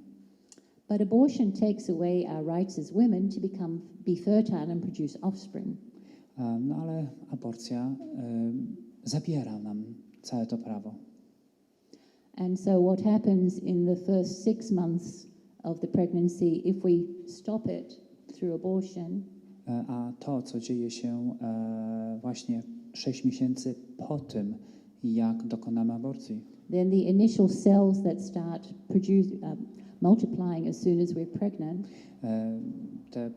[SPEAKER 1] But abortion takes away our rights as women to be fertile and produce offspring.
[SPEAKER 2] Ale aborcja zabiera nam całe to prawo.
[SPEAKER 1] And so what happens in the first 6 months of the pregnancy, if we stop it through abortion,
[SPEAKER 2] a to, co dzieje się właśnie 6 miesięcy po tym, jak dokonamy aborcji,
[SPEAKER 1] then the initial cells that start multiplying as soon as we're pregnant,
[SPEAKER 2] te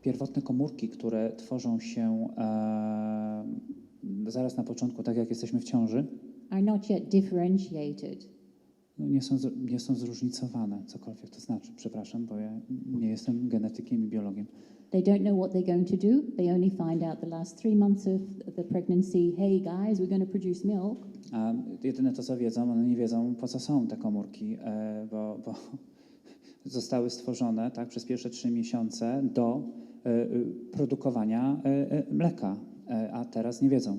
[SPEAKER 2] pierwotne komórki, które tworzą się zaraz na początku, tak jak jesteśmy w ciąży,
[SPEAKER 1] are not yet differentiated.
[SPEAKER 2] nie są zróżnicowane, cokolwiek to znaczy. Przepraszam, bo ja nie jestem genetykiem i biologiem.
[SPEAKER 1] They don't know what they're going to do. They only find out the last 3 months of the pregnancy, hey guys, we're going to produce milk.
[SPEAKER 2] A jedyne to, co wiedzą, one nie wiedzą, po co są te komórki, bo zostały stworzone tak, przez pierwsze 3 miesiące do produkowania mleka, a teraz nie wiedzą.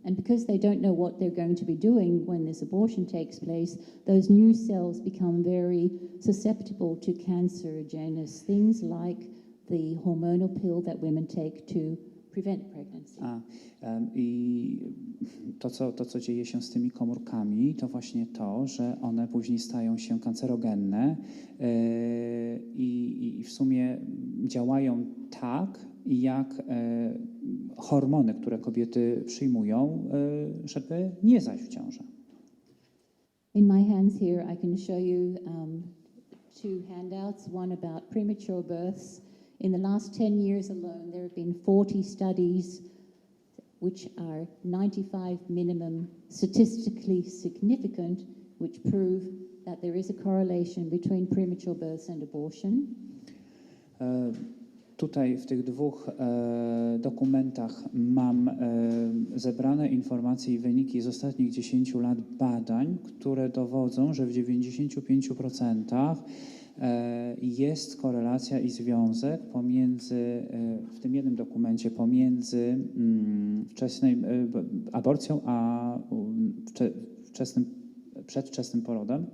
[SPEAKER 1] And because they don't know what they're going to be doing when this abortion takes place, those new cells become very susceptible to cancerogenous things like the hormonal pill that women take to prevent pregnancy.
[SPEAKER 2] I to, co dzieje się z tymi komórkami, to właśnie to, że one później stają się kancerogenne i w sumie działają tak, jak hormony, które kobiety przyjmują, żeby nie zajść w ciążę.
[SPEAKER 1] In my hands here I can show you 2 handouts, one about premature births. In the last 10 years alone, there have been 40 studies which are 95 minimum statistically significant, which prove that there is a correlation between premature births and abortion.
[SPEAKER 2] Tutaj w tych 2 dokumentach mam zebrane informacje i wyniki z ostatnich 10 lat badań, które dowodzą, że w 95% jest korelacja i związek pomiędzy, w tym jednym dokumencie, pomiędzy aborcją a przedwczesnym porodem.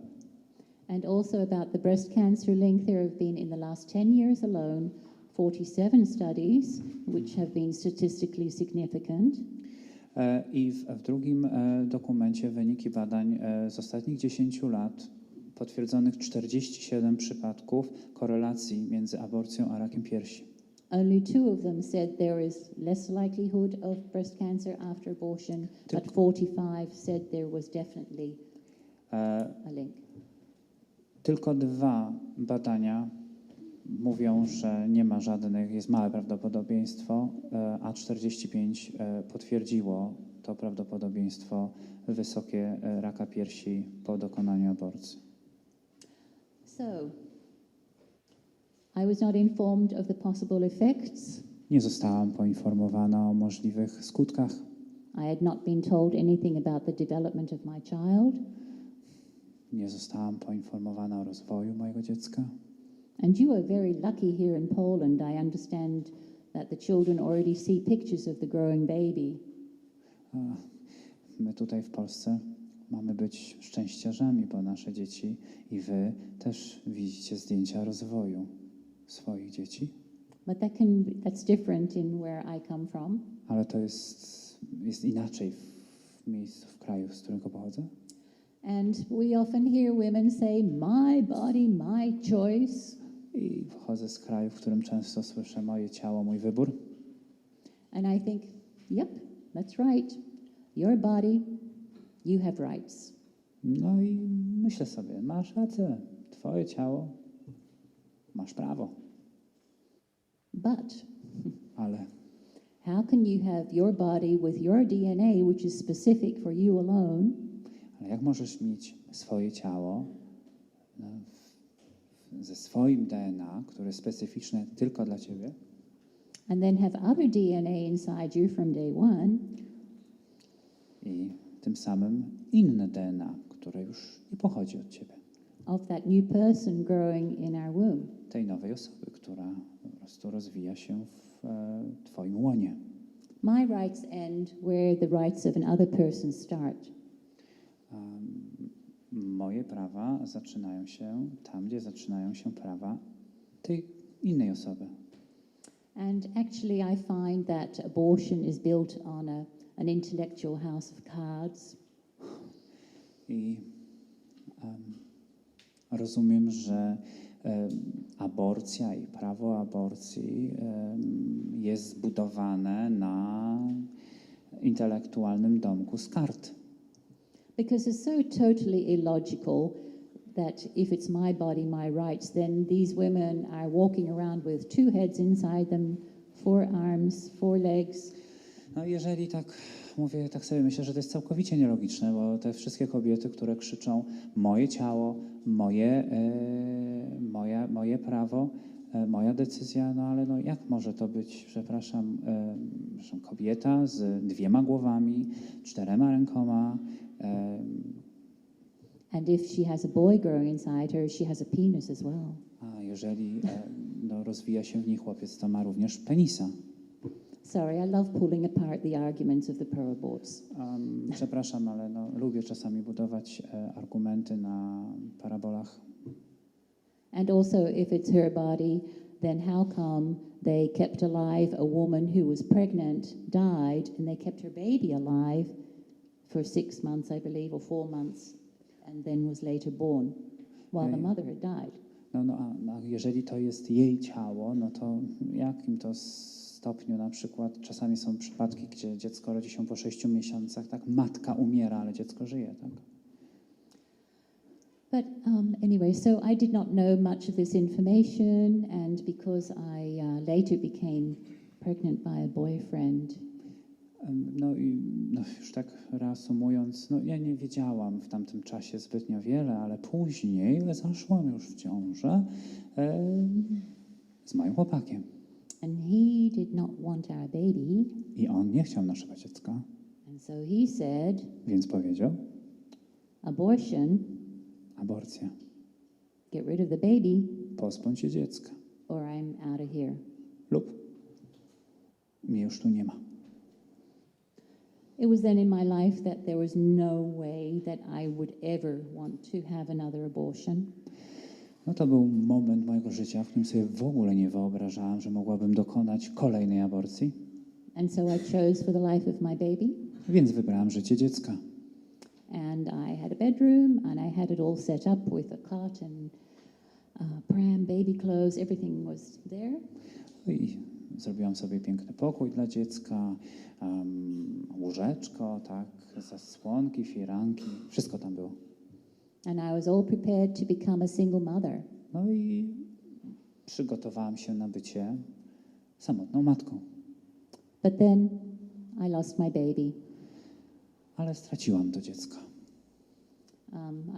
[SPEAKER 1] And also about the breast cancer link, there have been in the last 10 years alone 47 studies which have been statistically significant.
[SPEAKER 2] I w drugim dokumencie wyniki badań z ostatnich 10 lat potwierdzonych 47 przypadków korelacji między aborcją a rakiem piersi.
[SPEAKER 1] Only 2 of them said there is less likelihood of breast cancer after abortion, but 45 said there was definitely a link.
[SPEAKER 2] Tylko 2 badania mówią, że nie ma żadnych, jest małe prawdopodobieństwo, a 45 potwierdziło to prawdopodobieństwo wysokie raka piersi po dokonaniu aborcji.
[SPEAKER 1] So, I was not informed of the possible effects.
[SPEAKER 2] Nie zostałam poinformowana o możliwych skutkach.
[SPEAKER 1] I had not been told anything about the development of my child.
[SPEAKER 2] Nie zostałam poinformowana o rozwoju mojego dziecka.
[SPEAKER 1] And you are very lucky here in Poland. I understand that the children already see pictures of the growing baby.
[SPEAKER 2] My tutaj w Polsce mamy być szczęściarzami, bo nasze dzieci i wy też widzicie zdjęcia rozwoju swoich dzieci.
[SPEAKER 1] But that's different in where I come from.
[SPEAKER 2] Ale to jest inaczej w miejscu, w kraju, z którego pochodzę.
[SPEAKER 1] And we often hear women say, my body, my choice.
[SPEAKER 2] I pochodzę z kraju, w którym często słyszę moje ciało, mój wybór.
[SPEAKER 1] And I think, yep, that's right. Your body, you have rights.
[SPEAKER 2] No i myślę sobie, masz rację, twoje ciało, masz prawo.
[SPEAKER 1] But
[SPEAKER 2] Ale
[SPEAKER 1] how can you have your body with your DNA, which is specific for you alone?
[SPEAKER 2] Ale jak możesz mieć swoje ciało ze swoim DNA, które jest specyficzne tylko dla ciebie,
[SPEAKER 1] and then have other DNA inside you from day one?
[SPEAKER 2] I tym samym inne DNA, które już nie pochodzi od ciebie.
[SPEAKER 1] Of that new person growing in our womb.
[SPEAKER 2] Tej nowej osoby, która po prostu rozwija się w twoim łonie.
[SPEAKER 1] My rights end where the rights of another person start.
[SPEAKER 2] Moje prawa zaczynają się tam, gdzie zaczynają się prawa tej innej osoby.
[SPEAKER 1] And actually I find that abortion is built on an intellectual house of cards.
[SPEAKER 2] I rozumiem, że aborcja i prawo aborcji jest zbudowane na intelektualnym domku z kart.
[SPEAKER 1] Because it's so totally illogical that if it's my body, my rights, then these women are walking around with 2 heads inside them, 4 arms, 4 legs.
[SPEAKER 2] No jeżeli tak mówię, tak sobie myślę, że to jest całkowicie nielogiczne, bo te wszystkie kobiety, które krzyczą moje ciało, moje prawo, moja decyzja, no ale no jak może to być, przepraszam, kobieta z 2 głowami, 4 rękoma.
[SPEAKER 1] And if she has a boy growing inside her, she has a penis as well.
[SPEAKER 2] A jeżeli no, rozwija się w niej chłopiec, to ma również penisa.
[SPEAKER 1] Sorry, I love pulling apart the arguments of the pro-aborts.
[SPEAKER 2] Przepraszam, ale no, lubię czasami budować argumenty na parabolach.
[SPEAKER 1] And also, if it's her body, then how come they kept alive a woman who was pregnant, died, and they kept her baby alive for 6 months, I believe, or 4 months, and then was later born, while the mother had died?
[SPEAKER 2] A jeżeli to jest jej ciało, no to w jakim to stopniu na przykład, czasami są przypadki, gdzie dziecko rodzi się po 6 miesiącach, tak, matka umiera, ale dziecko żyje, tak?
[SPEAKER 1] But anyway, so I did not know much of this information, and because I later became pregnant by a boyfriend.
[SPEAKER 2] No i już tak reasumując, no ja nie wiedziałam w tamtym czasie zbytnio wiele, ale później zaszłam już w ciążę z moim chłopakiem.
[SPEAKER 1] And he did not want our baby.
[SPEAKER 2] I on nie chciał naszego dziecka.
[SPEAKER 1] And so he said,
[SPEAKER 2] więc powiedział,
[SPEAKER 1] abortion,
[SPEAKER 2] aborcja,
[SPEAKER 1] get rid of the baby,
[SPEAKER 2] pozbądź się dziecka,
[SPEAKER 1] or I'm out of here.
[SPEAKER 2] lub mnie już tu nie ma.
[SPEAKER 1] It was then in my life that there was no way that I would ever want to have another abortion.
[SPEAKER 2] No to był moment mojego życia, w którym sobie w ogóle nie wyobrażałam, że mogłabym dokonać kolejnej aborcji.
[SPEAKER 1] And so I chose for the life of my baby.
[SPEAKER 2] Więc wybrałam życie dziecka.
[SPEAKER 1] And I had a bedroom, and I had it all set up with a cot and pram, baby clothes, everything was there.
[SPEAKER 2] I zrobiłam sobie piękny pokój dla dziecka, łóżeczko, tak, zasłonki, firanki, wszystko tam było.
[SPEAKER 1] And I was all prepared to become a single mother.
[SPEAKER 2] No i przygotowałam się na bycie samotną matką.
[SPEAKER 1] But then I lost my baby.
[SPEAKER 2] Ale straciłam to dziecko.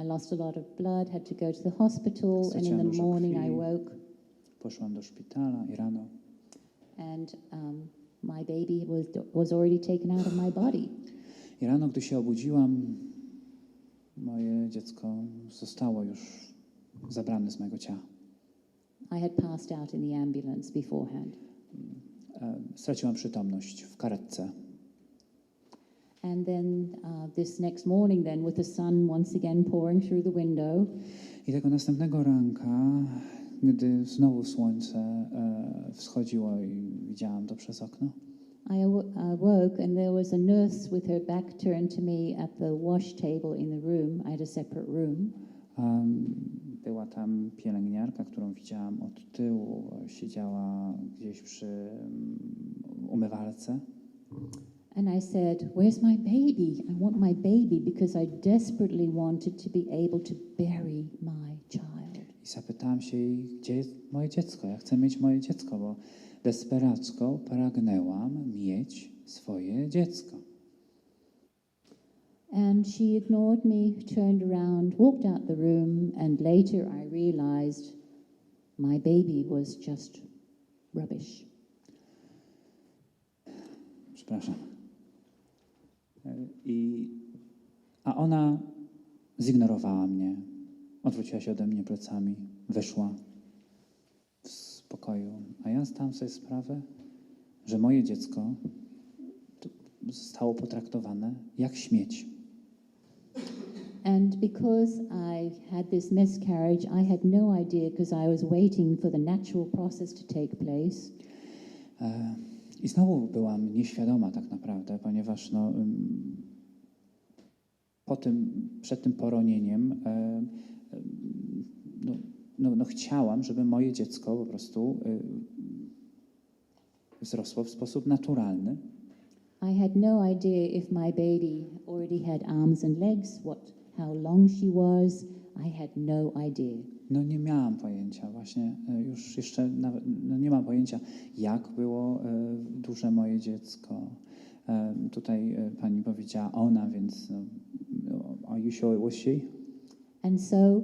[SPEAKER 1] I lost a lot of blood, had to go to the hospital, and in
[SPEAKER 2] Straciłam
[SPEAKER 1] the
[SPEAKER 2] dużo
[SPEAKER 1] morning I
[SPEAKER 2] krwi.
[SPEAKER 1] woke,
[SPEAKER 2] Poszłam do szpitala i rano.
[SPEAKER 1] and my baby was already taken out of my body.
[SPEAKER 2] I rano, gdy się obudziłam, moje dziecko zostało już zabrane z mojego ciała.
[SPEAKER 1] I had passed out in the ambulance beforehand.
[SPEAKER 2] Straciłam przytomność w karetce.
[SPEAKER 1] And then this next morning then, with the sun once again pouring through the window,
[SPEAKER 2] I tego następnego ranka, gdy znowu słońce wschodziło i widziałam to przez okno,
[SPEAKER 1] I awoke and there was a nurse with her back turned to me at the wash table in the room. I had a separate room.
[SPEAKER 2] była tam pielęgniarka, którą widziałam od tyłu, siedziała gdzieś przy umywalce.
[SPEAKER 1] And I said, "Where's my baby? I want my baby because I desperately wanted to be able to bury my child."
[SPEAKER 2] I zapytałam się jej, gdzie jest moje dziecko? Ja chcę mieć moje dziecko, bo desperacko pragnęłam mieć swoje dziecko.
[SPEAKER 1] And she ignored me, turned around, walked out the room, and later I realized my baby was just rubbish.
[SPEAKER 2] Przepraszam. A ona zignorowała mnie, odwróciła się ode mnie plecami, wyszła w spokoju. A ja zdałam sobie sprawę, że moje dziecko zostało potraktowane jak śmieć.
[SPEAKER 1] And because I had this miscarriage, I had no idea, because I was waiting for the natural process to take place.
[SPEAKER 2] I znowu byłam nieświadoma tak naprawdę, ponieważ przed tym poronieniem chciałam, żeby moje dziecko po prostu wzrosło w sposób naturalny.
[SPEAKER 1] I had no idea if my baby already had arms and legs, how long she was. I had no idea.
[SPEAKER 2] Nie miałam pojęcia właśnie, już jeszcze nawet, nie mam pojęcia, jak było duże moje dziecko, Tutaj pani powiedziała ona, więc are you sure it was she?
[SPEAKER 1] And so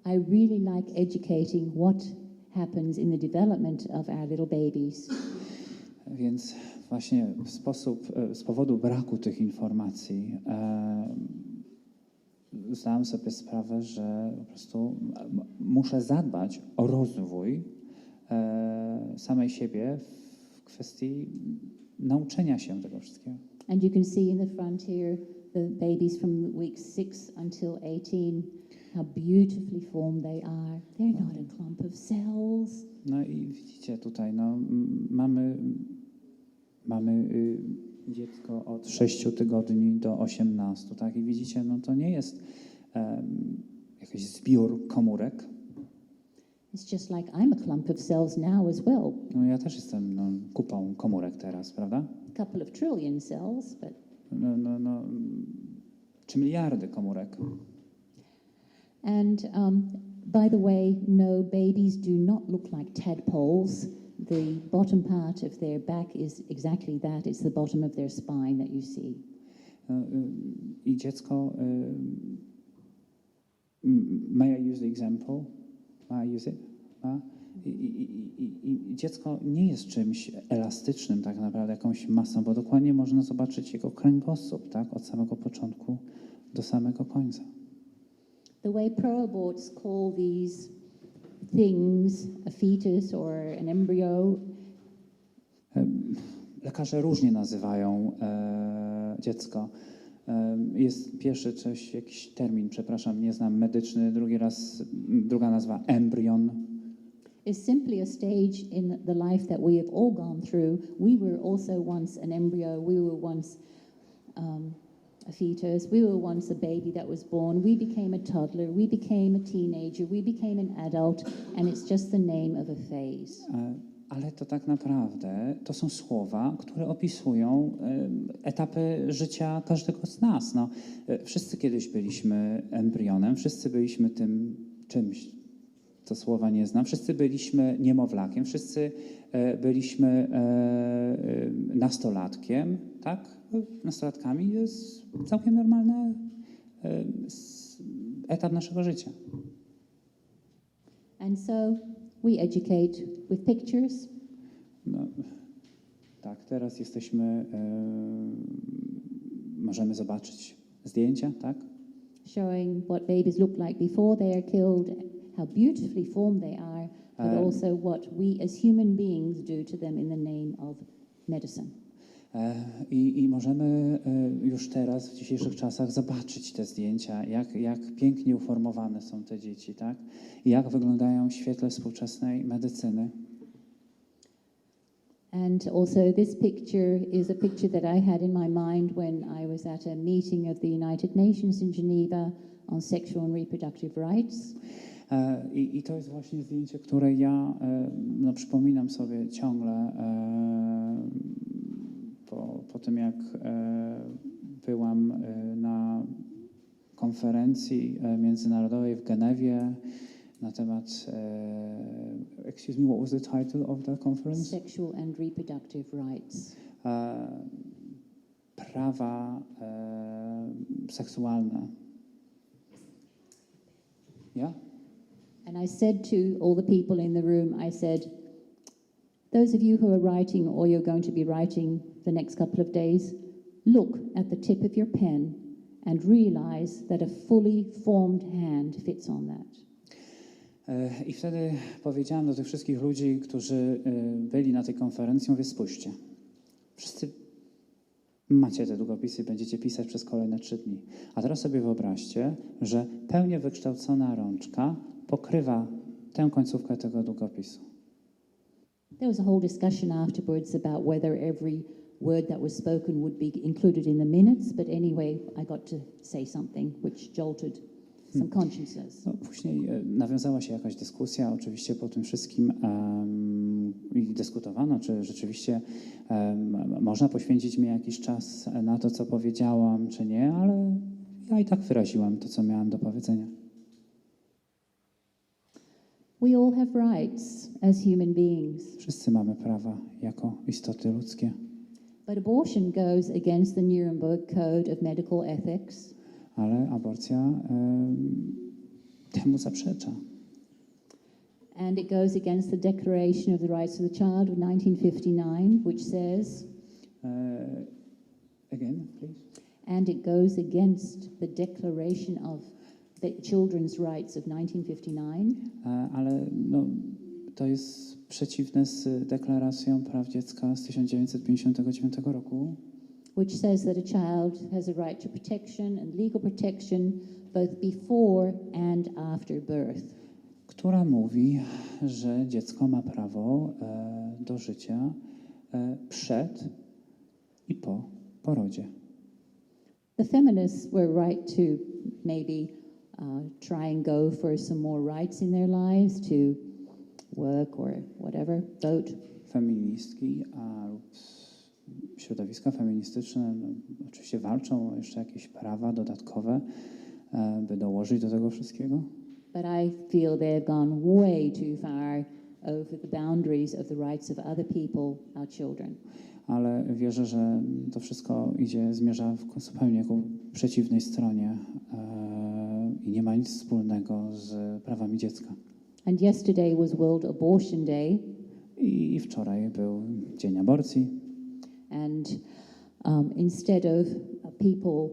[SPEAKER 1] I really like educating what happens in the development of our little babies.
[SPEAKER 2] Więc właśnie z powodu braku tych informacji zdałem sobie sprawę, że po prostu muszę zadbać o rozwój samej siebie w kwestii nauczenia się tego wszystkiego.
[SPEAKER 1] And you can see in the front here the babies from week 6 until 18, how beautifully formed they are. They're not a clump of cells.
[SPEAKER 2] No i widzicie tutaj, mamy dziecko od 6 tygodni do 18, tak? I widzicie, to nie jest jakiś zbiór komórek.
[SPEAKER 1] It's just like I'm a clump of cells now as well.
[SPEAKER 2] No ja też jestem kupą komórek teraz, prawda?
[SPEAKER 1] A couple of trillion cells, but...
[SPEAKER 2] Czy miliardy komórek.
[SPEAKER 1] And by the way, no, babies do not look like tadpoles. The bottom part of their back is exactly that. It's the bottom of their spine that you see.
[SPEAKER 2] I dziecko, may I use the example? May I use it? I dziecko nie jest czymś elastycznym tak naprawdę, jakąś masą, bo dokładnie można zobaczyć jego kręgosłup, tak? Od samego początku do samego końca.
[SPEAKER 1] The way pro-aborts call these things a fetus or an embryo.
[SPEAKER 2] Lekarze różnie nazywają dziecko. Jest pierwszy jakiś termin, przepraszam, nie znam, medyczny, druga nazwa embrion.
[SPEAKER 1] Is simply a stage in the life that we have all gone through. We were also once an embryo. We were once a fetus. We were once a baby that was born. We became a toddler. We became a teenager. We became an adult. And it's just the name of a phase.
[SPEAKER 2] Ale to tak naprawdę to są słowa, które opisują etapy życia każdego z nas. Wszyscy kiedyś byliśmy embrionem, wszyscy byliśmy tym czymś, to słowa nie znam, wszyscy byliśmy niemowlakiem, wszyscy byliśmy nastolatkiem, tak? Nastolatkami jest całkiem normalny etap naszego życia.
[SPEAKER 1] And so we educate with pictures.
[SPEAKER 2] Tak, teraz jesteśmy, możemy zobaczyć zdjęcia, tak?
[SPEAKER 1] Showing what babies look like before they are killed, how beautifully formed they are, but also what we as human beings do to them in the name of medicine.
[SPEAKER 2] I możemy już teraz, w dzisiejszych czasach, zobaczyć te zdjęcia, jak pięknie uformowane są te dzieci, tak? I jak wyglądają w świetle współczesnej medycyny.
[SPEAKER 1] And also this picture is a picture that I had in my mind when I was at a meeting of the United Nations in Geneva on sexual and reproductive rights.
[SPEAKER 2] I to jest właśnie zdjęcie, które ja przypominam sobie ciągle po tym, jak byłam na konferencji międzynarodowej w Genewie na temat, excuse me, what was the title of the conference?
[SPEAKER 1] Sexual and reproductive rights.
[SPEAKER 2] Prawa seksualne. Yeah?
[SPEAKER 1] And I said to all the people in the room, I said, those of you who are writing or you're going to be writing the next couple of days, look at the tip of your pen and realize that a fully formed hand fits on that.
[SPEAKER 2] I wtedy powiedziałam do tych wszystkich ludzi, którzy byli na tej konferencji, mówię, spójrzcie, wszyscy macie te długopisy, będziecie pisać przez kolejne 3 dni. A teraz sobie wyobraźcie, że pełnie wykształcona rączka pokrywa tę końcówkę tego długopisu.
[SPEAKER 1] There was a whole discussion afterwards about whether every word that was spoken would be included in the minutes, but anyway, I got to say something which jolted some consciences.
[SPEAKER 2] Później nawiązała się jakaś dyskusja, oczywiście po tym wszystkim i dyskutowano, czy rzeczywiście można poświęcić mi jakiś czas na to, co powiedziałam, czy nie, ale ja i tak wyraziłam to, co miałam do powiedzenia.
[SPEAKER 1] We all have rights as human beings.
[SPEAKER 2] Wszyscy mamy prawa jako istoty ludzkie.
[SPEAKER 1] But abortion goes against the Nuremberg Code of Medical Ethics.
[SPEAKER 2] Ale aborcja temu zaprzecza.
[SPEAKER 1] And it goes against the Declaration of the Rights of the Child of 1959, which says,
[SPEAKER 2] Again, please.
[SPEAKER 1] and it goes against the Declaration of the Children's Rights of 1959.
[SPEAKER 2] Ale no, to jest przeciwne z Deklaracją Praw Dziecka z 1959 roku,
[SPEAKER 1] Which says that a child has a right to protection and legal protection both before and after birth.
[SPEAKER 2] która mówi, że dziecko ma prawo do życia przed i po porodzie.
[SPEAKER 1] The feminists were right to maybe try and go for some more rights in their lives, to work or whatever, vote.
[SPEAKER 2] Feministki lub środowiska feministyczne oczywiście walczą o jeszcze jakieś prawa dodatkowe, by dołożyć do tego wszystkiego.
[SPEAKER 1] But I feel they've gone way too far over the boundaries of the rights of other people, our children.
[SPEAKER 2] Ale wierzę, że to wszystko zmierza w zupełnie ku przeciwnej stronie i nie ma nic wspólnego z prawami dziecka.
[SPEAKER 1] And yesterday was World Abortion Day.
[SPEAKER 2] I wczoraj był Dzień Aborcji.
[SPEAKER 1] And instead of people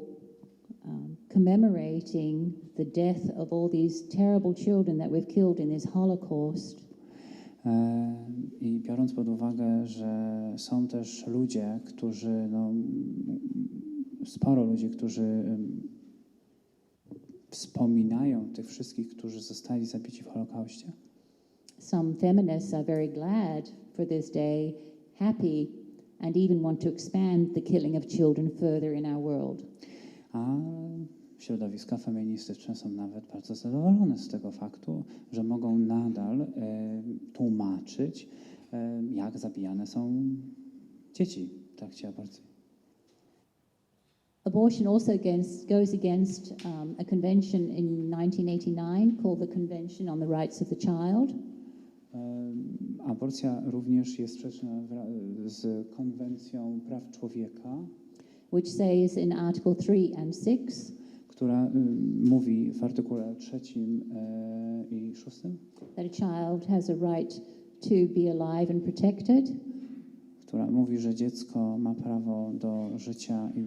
[SPEAKER 1] commemorating the death of all these terrible children that we've killed in this Holocaust,
[SPEAKER 2] I biorąc pod uwagę, że są też ludzie, którzy, sporo ludzi, którzy wspominają tych wszystkich, którzy zostali zabici w Holokauście.
[SPEAKER 1] some feminists are very glad for this day, happy, and even want to expand the killing of children further in our world.
[SPEAKER 2] A środowiska feministyczne są nawet bardzo zadowolone z tego faktu, że mogą nadal tłumaczyć, jak zabijane są dzieci w trakcie aborcji.
[SPEAKER 1] Abortion also goes against a convention in 1989 called the Convention on the Rights of the Child.
[SPEAKER 2] Aborcja również jest sprzeczna z konwencją praw człowieka,
[SPEAKER 1] Which says in Article 3 and 6
[SPEAKER 2] która mówi w artykule 3 i 6,
[SPEAKER 1] that a child has a right to be alive and protected,
[SPEAKER 2] która mówi, że dziecko ma prawo do życia i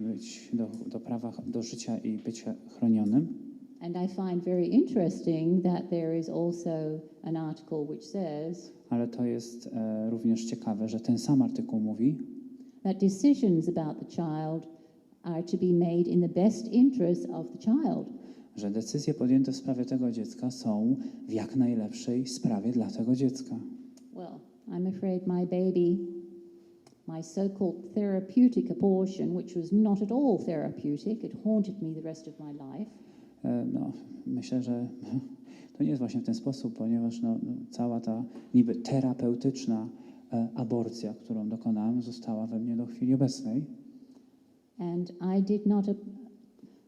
[SPEAKER 2] prawa do życia i bycia chronionym.
[SPEAKER 1] and I find very interesting that there is also an article which says
[SPEAKER 2] Ale to jest również ciekawe, że ten sam artykuł mówi,
[SPEAKER 1] that decisions about the child are to be made in the best interest of the child.
[SPEAKER 2] że decyzje podjęte w sprawie tego dziecka są w jak najlepszej sprawie dla tego dziecka.
[SPEAKER 1] Well, I'm afraid my baby, my so-called therapeutic abortion, which was not at all therapeutic, it haunted me the rest of my life.
[SPEAKER 2] Myślę, że to nie jest właśnie w ten sposób, ponieważ cała ta niby terapeutyczna aborcja, którą dokonałem, została we mnie do chwili obecnej.
[SPEAKER 1] And I did not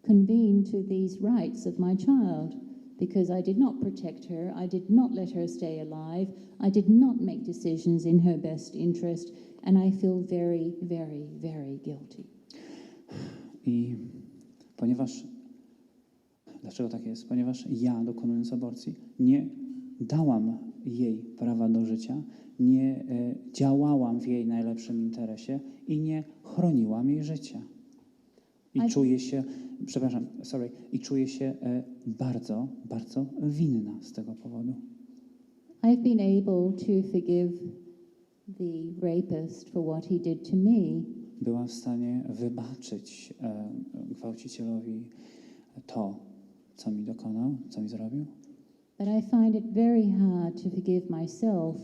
[SPEAKER 1] convene to these rights of my child because I did not protect her, I did not let her stay alive, I did not make decisions in her best interest, and I feel very, very, very guilty.
[SPEAKER 2] I dlaczego tak jest? Ponieważ ja, dokonując aborcji, nie dałam jej prawa do życia, nie działałam w jej najlepszym interesie i nie chroniłam jej życia. I czuję się bardzo, bardzo winna z tego powodu.
[SPEAKER 1] I've been able to forgive the rapist for what he did to me.
[SPEAKER 2] Byłam w stanie wybaczyć gwałcicielowi to, co mi dokonał, co mi zrobił.
[SPEAKER 1] But I find it very hard to forgive myself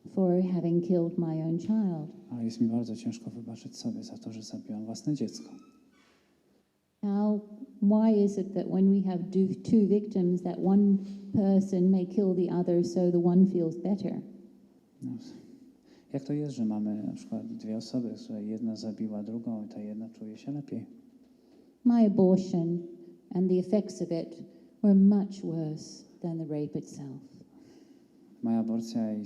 [SPEAKER 1] for having killed my own child.
[SPEAKER 2] Ale jest mi bardzo ciężko wybaczyć sobie za to, że zabiłam własne dziecko.
[SPEAKER 1] Why is it that when we have two victims, that one person may kill the other so the one feels better?
[SPEAKER 2] Jak to jest, że mamy na przykład dwie osoby, z której jedna zabiła drugą i ta jedna czuje się lepiej?
[SPEAKER 1] My abortion and the effects of it were much worse than the rape itself.
[SPEAKER 2] Moja aborcja i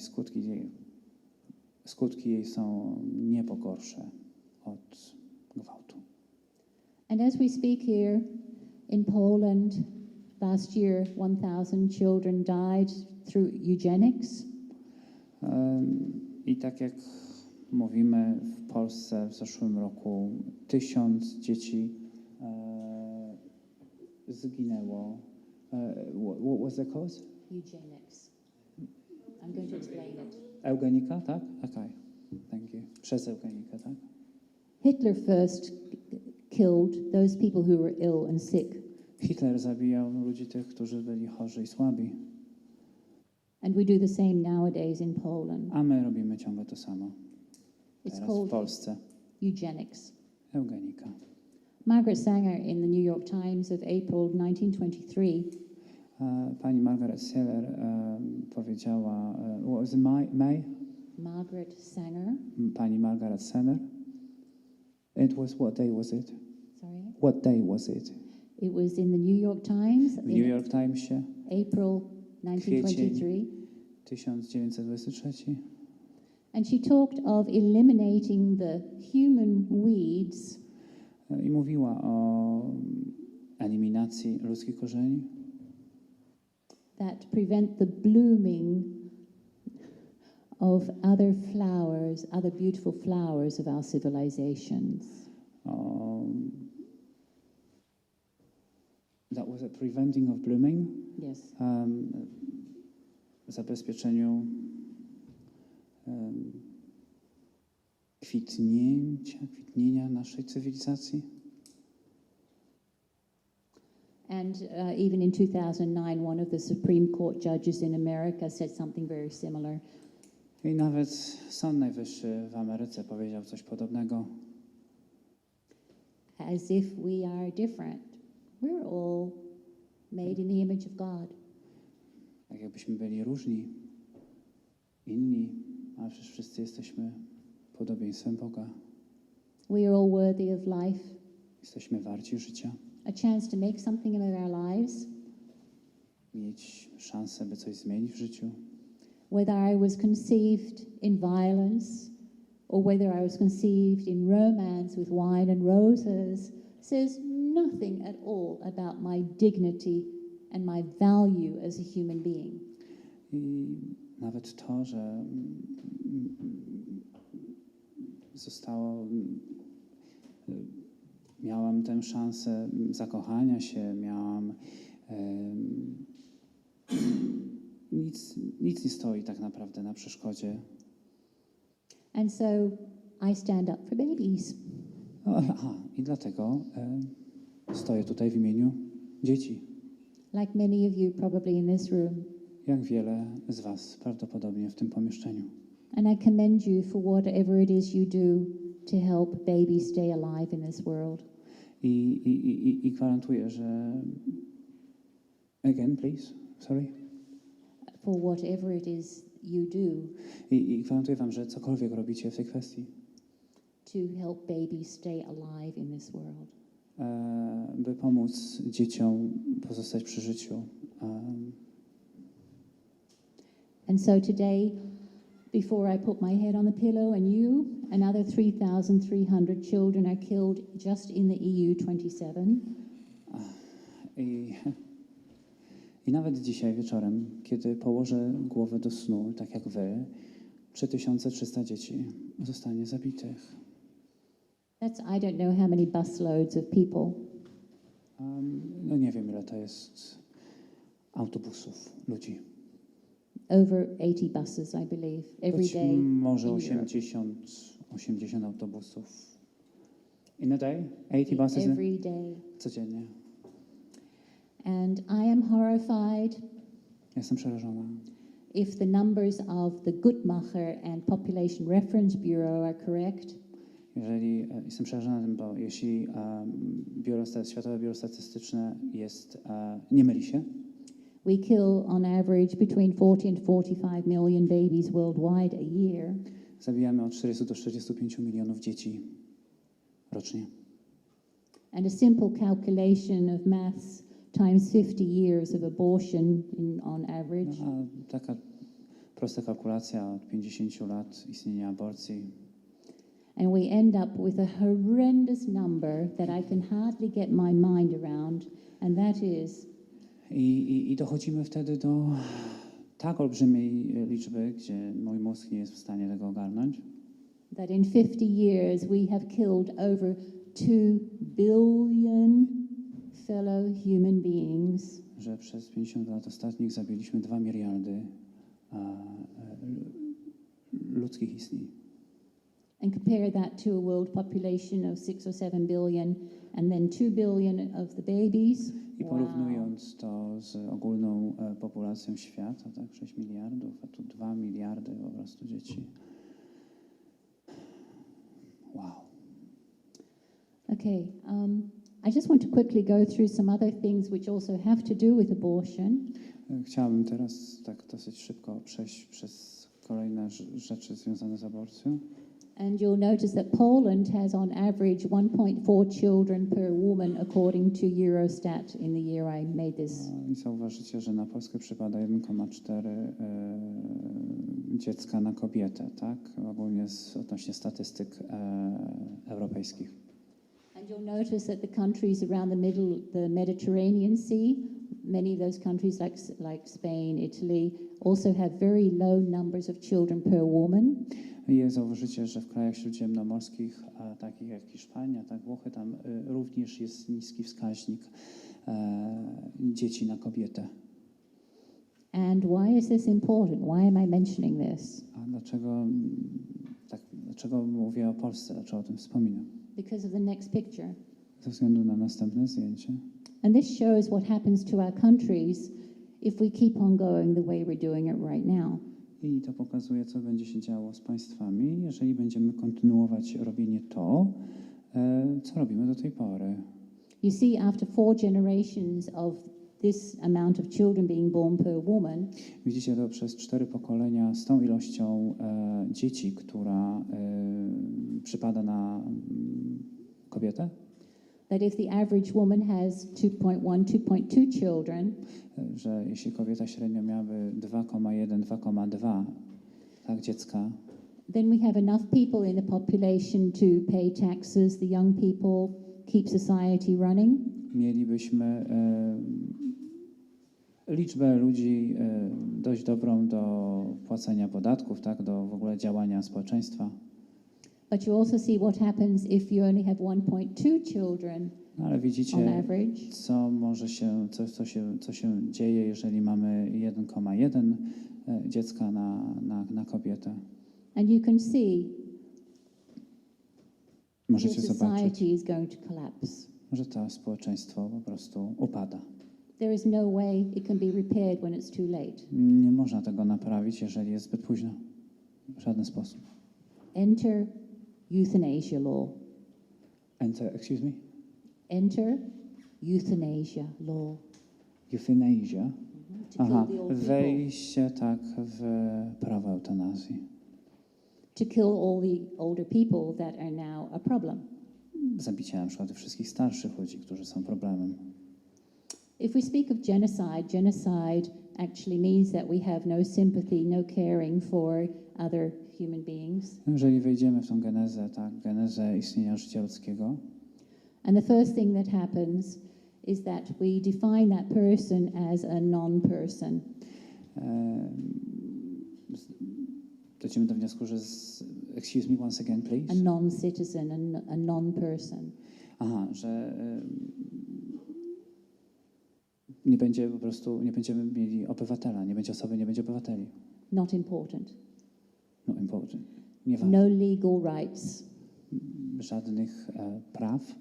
[SPEAKER 2] skutki jej są nie pogorsze od gwałtu.
[SPEAKER 1] And as we speak here in Poland, last year 1,000 children died through eugenics.
[SPEAKER 2] I tak jak mówimy, w Polsce w zeszłym roku 1000 dzieci zginęło. What was the cause?
[SPEAKER 1] Eugenics. I'm going to explain it.
[SPEAKER 2] Eugenika, tak? Okay. Thank you. Przez eugenikę, tak?
[SPEAKER 1] Hitler first killed those people who were ill and sick.
[SPEAKER 2] Hitler zabijał ludzi tych, którzy byli chorzy i słabi.
[SPEAKER 1] And we do the same nowadays in Poland.
[SPEAKER 2] A my robimy ciągle to samo.
[SPEAKER 1] It's
[SPEAKER 2] Teraz w
[SPEAKER 1] called
[SPEAKER 2] Polsce.
[SPEAKER 1] eugenics.
[SPEAKER 2] Eugenika.
[SPEAKER 1] Margaret Sanger in the New York Times of April 1923
[SPEAKER 2] Pani Margaret Sanger powiedziała, what was it, May?
[SPEAKER 1] Margaret Sanger.
[SPEAKER 2] Pani Margaret Sanger. It was, what day was it?
[SPEAKER 1] Sorry.
[SPEAKER 2] What day was it?
[SPEAKER 1] It was in the New York Times
[SPEAKER 2] W New York Timesie.
[SPEAKER 1] April 1923.
[SPEAKER 2] 1923.
[SPEAKER 1] And she talked of eliminating the human weeds
[SPEAKER 2] I mówiła o eliminacji ludzkich korzeni,
[SPEAKER 1] that prevent the blooming of other flowers, other beautiful flowers of our civilizations.
[SPEAKER 2] That was a preventing of blooming.
[SPEAKER 1] Yes.
[SPEAKER 2] Zabezpieczeniu kwitnienia naszej cywilizacji.
[SPEAKER 1] And even in 2009, one of the Supreme Court judges in America said something very similar.
[SPEAKER 2] I nawet Sąd Najwyższy w Ameryce powiedział coś podobnego.
[SPEAKER 1] As if we are different. We're all made in the image of God.
[SPEAKER 2] Tak jakbyśmy byli różni, inni, a przecież wszyscy jesteśmy podobieństwem Boga.
[SPEAKER 1] We are all worthy of life.
[SPEAKER 2] Jesteśmy warci życia.
[SPEAKER 1] A chance to make something of our lives.
[SPEAKER 2] Mieć szansę, by coś zmienić w życiu.
[SPEAKER 1] Whether I was conceived in violence or whether I was conceived in romance with wine and roses says nothing at all about my dignity and my value as a human being.
[SPEAKER 2] I nawet to, że miałam tę szansę zakochania się, miałam nic nie stoi tak naprawdę na przeszkodzie.
[SPEAKER 1] And so I stand up for babies.
[SPEAKER 2] I dlatego stoję tutaj w imieniu dzieci.
[SPEAKER 1] Like many of you probably in this room.
[SPEAKER 2] Jak wiele z was prawdopodobnie w tym pomieszczeniu.
[SPEAKER 1] And I commend you for whatever it is you do to help babies stay alive in this world.
[SPEAKER 2] I gwarantuję, że again, please, sorry.
[SPEAKER 1] For whatever it is you do.
[SPEAKER 2] I gwarantuję wam, że cokolwiek robicie w tej kwestii.
[SPEAKER 1] To help babies stay alive in this world.
[SPEAKER 2] By pomóc dzieciom pozostać przy życiu.
[SPEAKER 1] And so today, before I put my head on the pillow and you, another 3,300 children are killed just in the EU 27.
[SPEAKER 2] I nawet dzisiaj wieczorem, kiedy położę głowę do snu, tak jak wy, 3300 dzieci zostanie zabitych.
[SPEAKER 1] That's, I don't know how many busloads of people.
[SPEAKER 2] No nie wiem, ile to jest autobusów, ludzi.
[SPEAKER 1] Over 80 buses, I believe, every day.
[SPEAKER 2] Może
[SPEAKER 1] in
[SPEAKER 2] 80 autobusów. In a day? 80 buses?
[SPEAKER 1] Every day.
[SPEAKER 2] Codziennie.
[SPEAKER 1] And I am horrified.
[SPEAKER 2] Jestem przerażona.
[SPEAKER 1] If the numbers of the Guttmacher and Population Reference Bureau are correct.
[SPEAKER 2] Jeżeli jestem przerażona tym, bo jeśli Światowe Biuro Statystyczne nie myli się,
[SPEAKER 1] we kill on average between 40 and 45 million babies worldwide a year.
[SPEAKER 2] Zabijamy od 40 do 45 milionów dzieci rocznie.
[SPEAKER 1] And a simple calculation of maths times 50 years of abortion on average.
[SPEAKER 2] A taka prosta kalkulacja od 50 lat istnienia aborcji.
[SPEAKER 1] And we end up with a horrendous number that I can hardly get my mind around, and that is
[SPEAKER 2] I dochodzimy wtedy do tak olbrzymiej liczby, gdzie mój mózg nie jest w stanie tego ogarnąć,
[SPEAKER 1] that in 50 years we have killed over 2 billion fellow human beings.
[SPEAKER 2] że przez 50 lat ostatnich zabiliśmy 2 miliardy ludzkich istnień.
[SPEAKER 1] And compare that to a world population of 6 or 7 billion, and then 2 billion of the babies.
[SPEAKER 2] I porównując to z ogólną populacją świata, tak, 6 miliardów, a tu 2 miliardy po prostu dzieci. Wow.
[SPEAKER 1] Okay, I just want to quickly go through some other things which also have to do with abortion.
[SPEAKER 2] Chciałabym teraz tak dosyć szybko przejść przez kolejne rzeczy związane z aborcją.
[SPEAKER 1] And you'll notice that Poland has on average 1.4 children per woman according to Eurostat in the year I made this.
[SPEAKER 2] I zauważycie, że na Polskę przypada 1,4 dziecka na kobietę, tak? Ogólnie odnośnie statystyk europejskich.
[SPEAKER 1] And you'll notice that the countries around the Mediterranean Sea, many of those countries like Spain, Italy, also have very low numbers of children per woman.
[SPEAKER 2] I zauważycie, że w krajach śródziemnomorskich, takich jak Hiszpania, tak Włochy, tam również jest niski wskaźnik dzieci na kobietę.
[SPEAKER 1] And why is this important? Why am I mentioning this?
[SPEAKER 2] A dlaczego mówię o Polsce, dlaczego o tym wspominam?
[SPEAKER 1] Because of the next picture.
[SPEAKER 2] Ze względu na następne zdjęcie.
[SPEAKER 1] And this shows what happens to our countries if we keep on going the way we're doing it right now.
[SPEAKER 2] I to pokazuje, co będzie się działo z państwami, jeżeli będziemy kontynuować robienie to, co robimy do tej pory.
[SPEAKER 1] You see, after 4 generations of this amount of children being born per woman,
[SPEAKER 2] widzicie to przez 4 pokolenia z tą ilością dzieci, która przypada na kobietę,
[SPEAKER 1] that if the average woman has 2.1, 2.2 children,
[SPEAKER 2] że jeśli kobieta średnio miałaby 2,1, 2,2 tak, dziecka,
[SPEAKER 1] then we have enough people in the population to pay taxes, the young people, keep society running.
[SPEAKER 2] Mielibyśmy liczbę ludzi dość dobrą do płacenia podatków, tak, do w ogóle działania społeczeństwa.
[SPEAKER 1] But you also see what happens if you only have 1.2 children
[SPEAKER 2] Ale widzicie,
[SPEAKER 1] on average.
[SPEAKER 2] co się dzieje, jeżeli mamy 1,1 dziecka na kobietę.
[SPEAKER 1] And you can see
[SPEAKER 2] Możecie
[SPEAKER 1] the
[SPEAKER 2] zobaczyć,
[SPEAKER 1] society is going to collapse.
[SPEAKER 2] że to społeczeństwo po prostu upada.
[SPEAKER 1] There is no way it can be repaired when it's too late.
[SPEAKER 2] Nie można tego naprawić, jeżeli jest zbyt późno. W żaden sposób.
[SPEAKER 1] Enter euthanasia law.
[SPEAKER 2] Excuse me?
[SPEAKER 1] Enter euthanasia law.
[SPEAKER 2] Euthanasia.
[SPEAKER 1] To kill the old people.
[SPEAKER 2] Wejście tak w prawo eutanazji.
[SPEAKER 1] To kill all the older people that are now a problem.
[SPEAKER 2] Zabicie na przykład wszystkich starszych ludzi, którzy są problemem.
[SPEAKER 1] If we speak of genocide, genocide actually means that we have no sympathy, no caring for other human beings.
[SPEAKER 2] Jeżeli wejdziemy w tą genezę, tak, genezę istnienia życia ludzkiego,
[SPEAKER 1] And the first thing that happens is that we define that person as a non-person.
[SPEAKER 2] Dojdziemy do wniosku, że excuse me once again, please.
[SPEAKER 1] A non-citizen, a non-person.
[SPEAKER 2] Aha, że nie będzie po prostu, nie będziemy mieli obywatela, nie będzie osoby, nie będzie obywateli.
[SPEAKER 1] Not important.
[SPEAKER 2] No important. Nie ważne.
[SPEAKER 1] No legal rights.
[SPEAKER 2] Żadnych praw.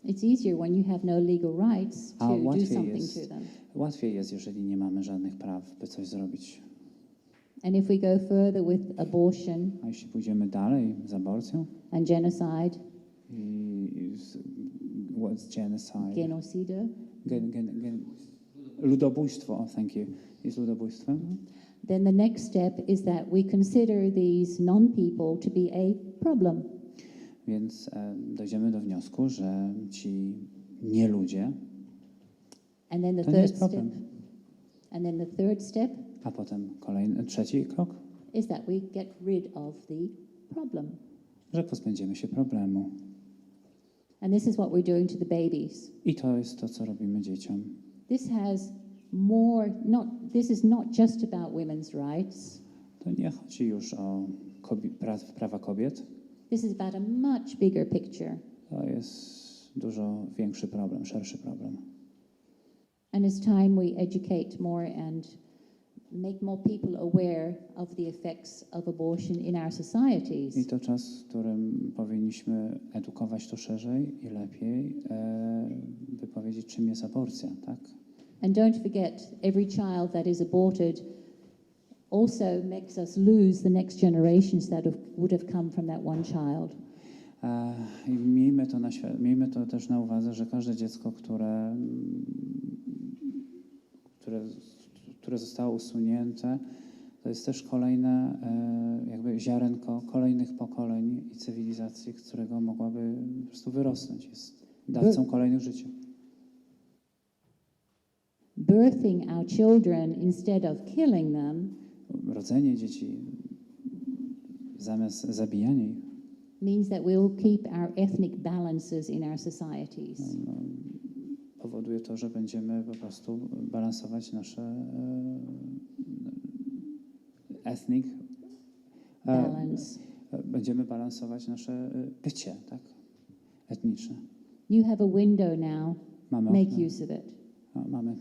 [SPEAKER 1] It's easier when you have no legal rights to do something to them.
[SPEAKER 2] Łatwiej jest, jeżeli nie mamy żadnych praw, by coś zrobić.
[SPEAKER 1] And if we go further with abortion
[SPEAKER 2] A jeśli pójdziemy dalej z aborcją
[SPEAKER 1] and genocide,
[SPEAKER 2] what's genocide?
[SPEAKER 1] genocide,
[SPEAKER 2] Ludobójstwo, thank you, jest ludobójstwem.
[SPEAKER 1] then the next step is that we consider these non-people to be a problem.
[SPEAKER 2] Więc dojdziemy do wniosku, że ci nieludzie
[SPEAKER 1] And then the
[SPEAKER 2] to nie jest
[SPEAKER 1] third
[SPEAKER 2] problem.
[SPEAKER 1] step, and then the third step
[SPEAKER 2] A potem trzeci krok,
[SPEAKER 1] is that we get rid of the problem.
[SPEAKER 2] że pozbędziemy się problemu.
[SPEAKER 1] And this is what we're doing to the babies.
[SPEAKER 2] I to jest to, co robimy dzieciom.
[SPEAKER 1] This is not just about women's rights.
[SPEAKER 2] To nie chodzi już o prawa kobiet.
[SPEAKER 1] This is about a much bigger picture.
[SPEAKER 2] To jest dużo większy problem, szerszy problem.
[SPEAKER 1] And it's time we educate more and make more people aware of the effects of abortion in our societies.
[SPEAKER 2] I to czas, w którym powinniśmy edukować to szerzej i lepiej, by powiedzieć, czym jest aborcja, tak?
[SPEAKER 1] And don't forget, every child that is aborted also makes us lose the next generations that would have come from that one child.
[SPEAKER 2] I miejmy to też na uwadze, że każde dziecko, które zostało usunięte, to jest też kolejne jakby ziarenko kolejnych pokoleń i cywilizacji, z którego mogłaby po prostu wyrosnąć. Jest dawcą kolejnych życia.
[SPEAKER 1] Birthing our children instead of killing them
[SPEAKER 2] Rodzenie dzieci zamiast zabijania ich
[SPEAKER 1] means that we will keep our ethnic balances in our societies.
[SPEAKER 2] powoduje to, że będziemy po prostu balansować nasze ethnic
[SPEAKER 1] Balance.
[SPEAKER 2] Będziemy balansować nasze bycie, tak? Etniczne.
[SPEAKER 1] You have a window now.
[SPEAKER 2] Mamy
[SPEAKER 1] Make
[SPEAKER 2] okno.
[SPEAKER 1] use of it.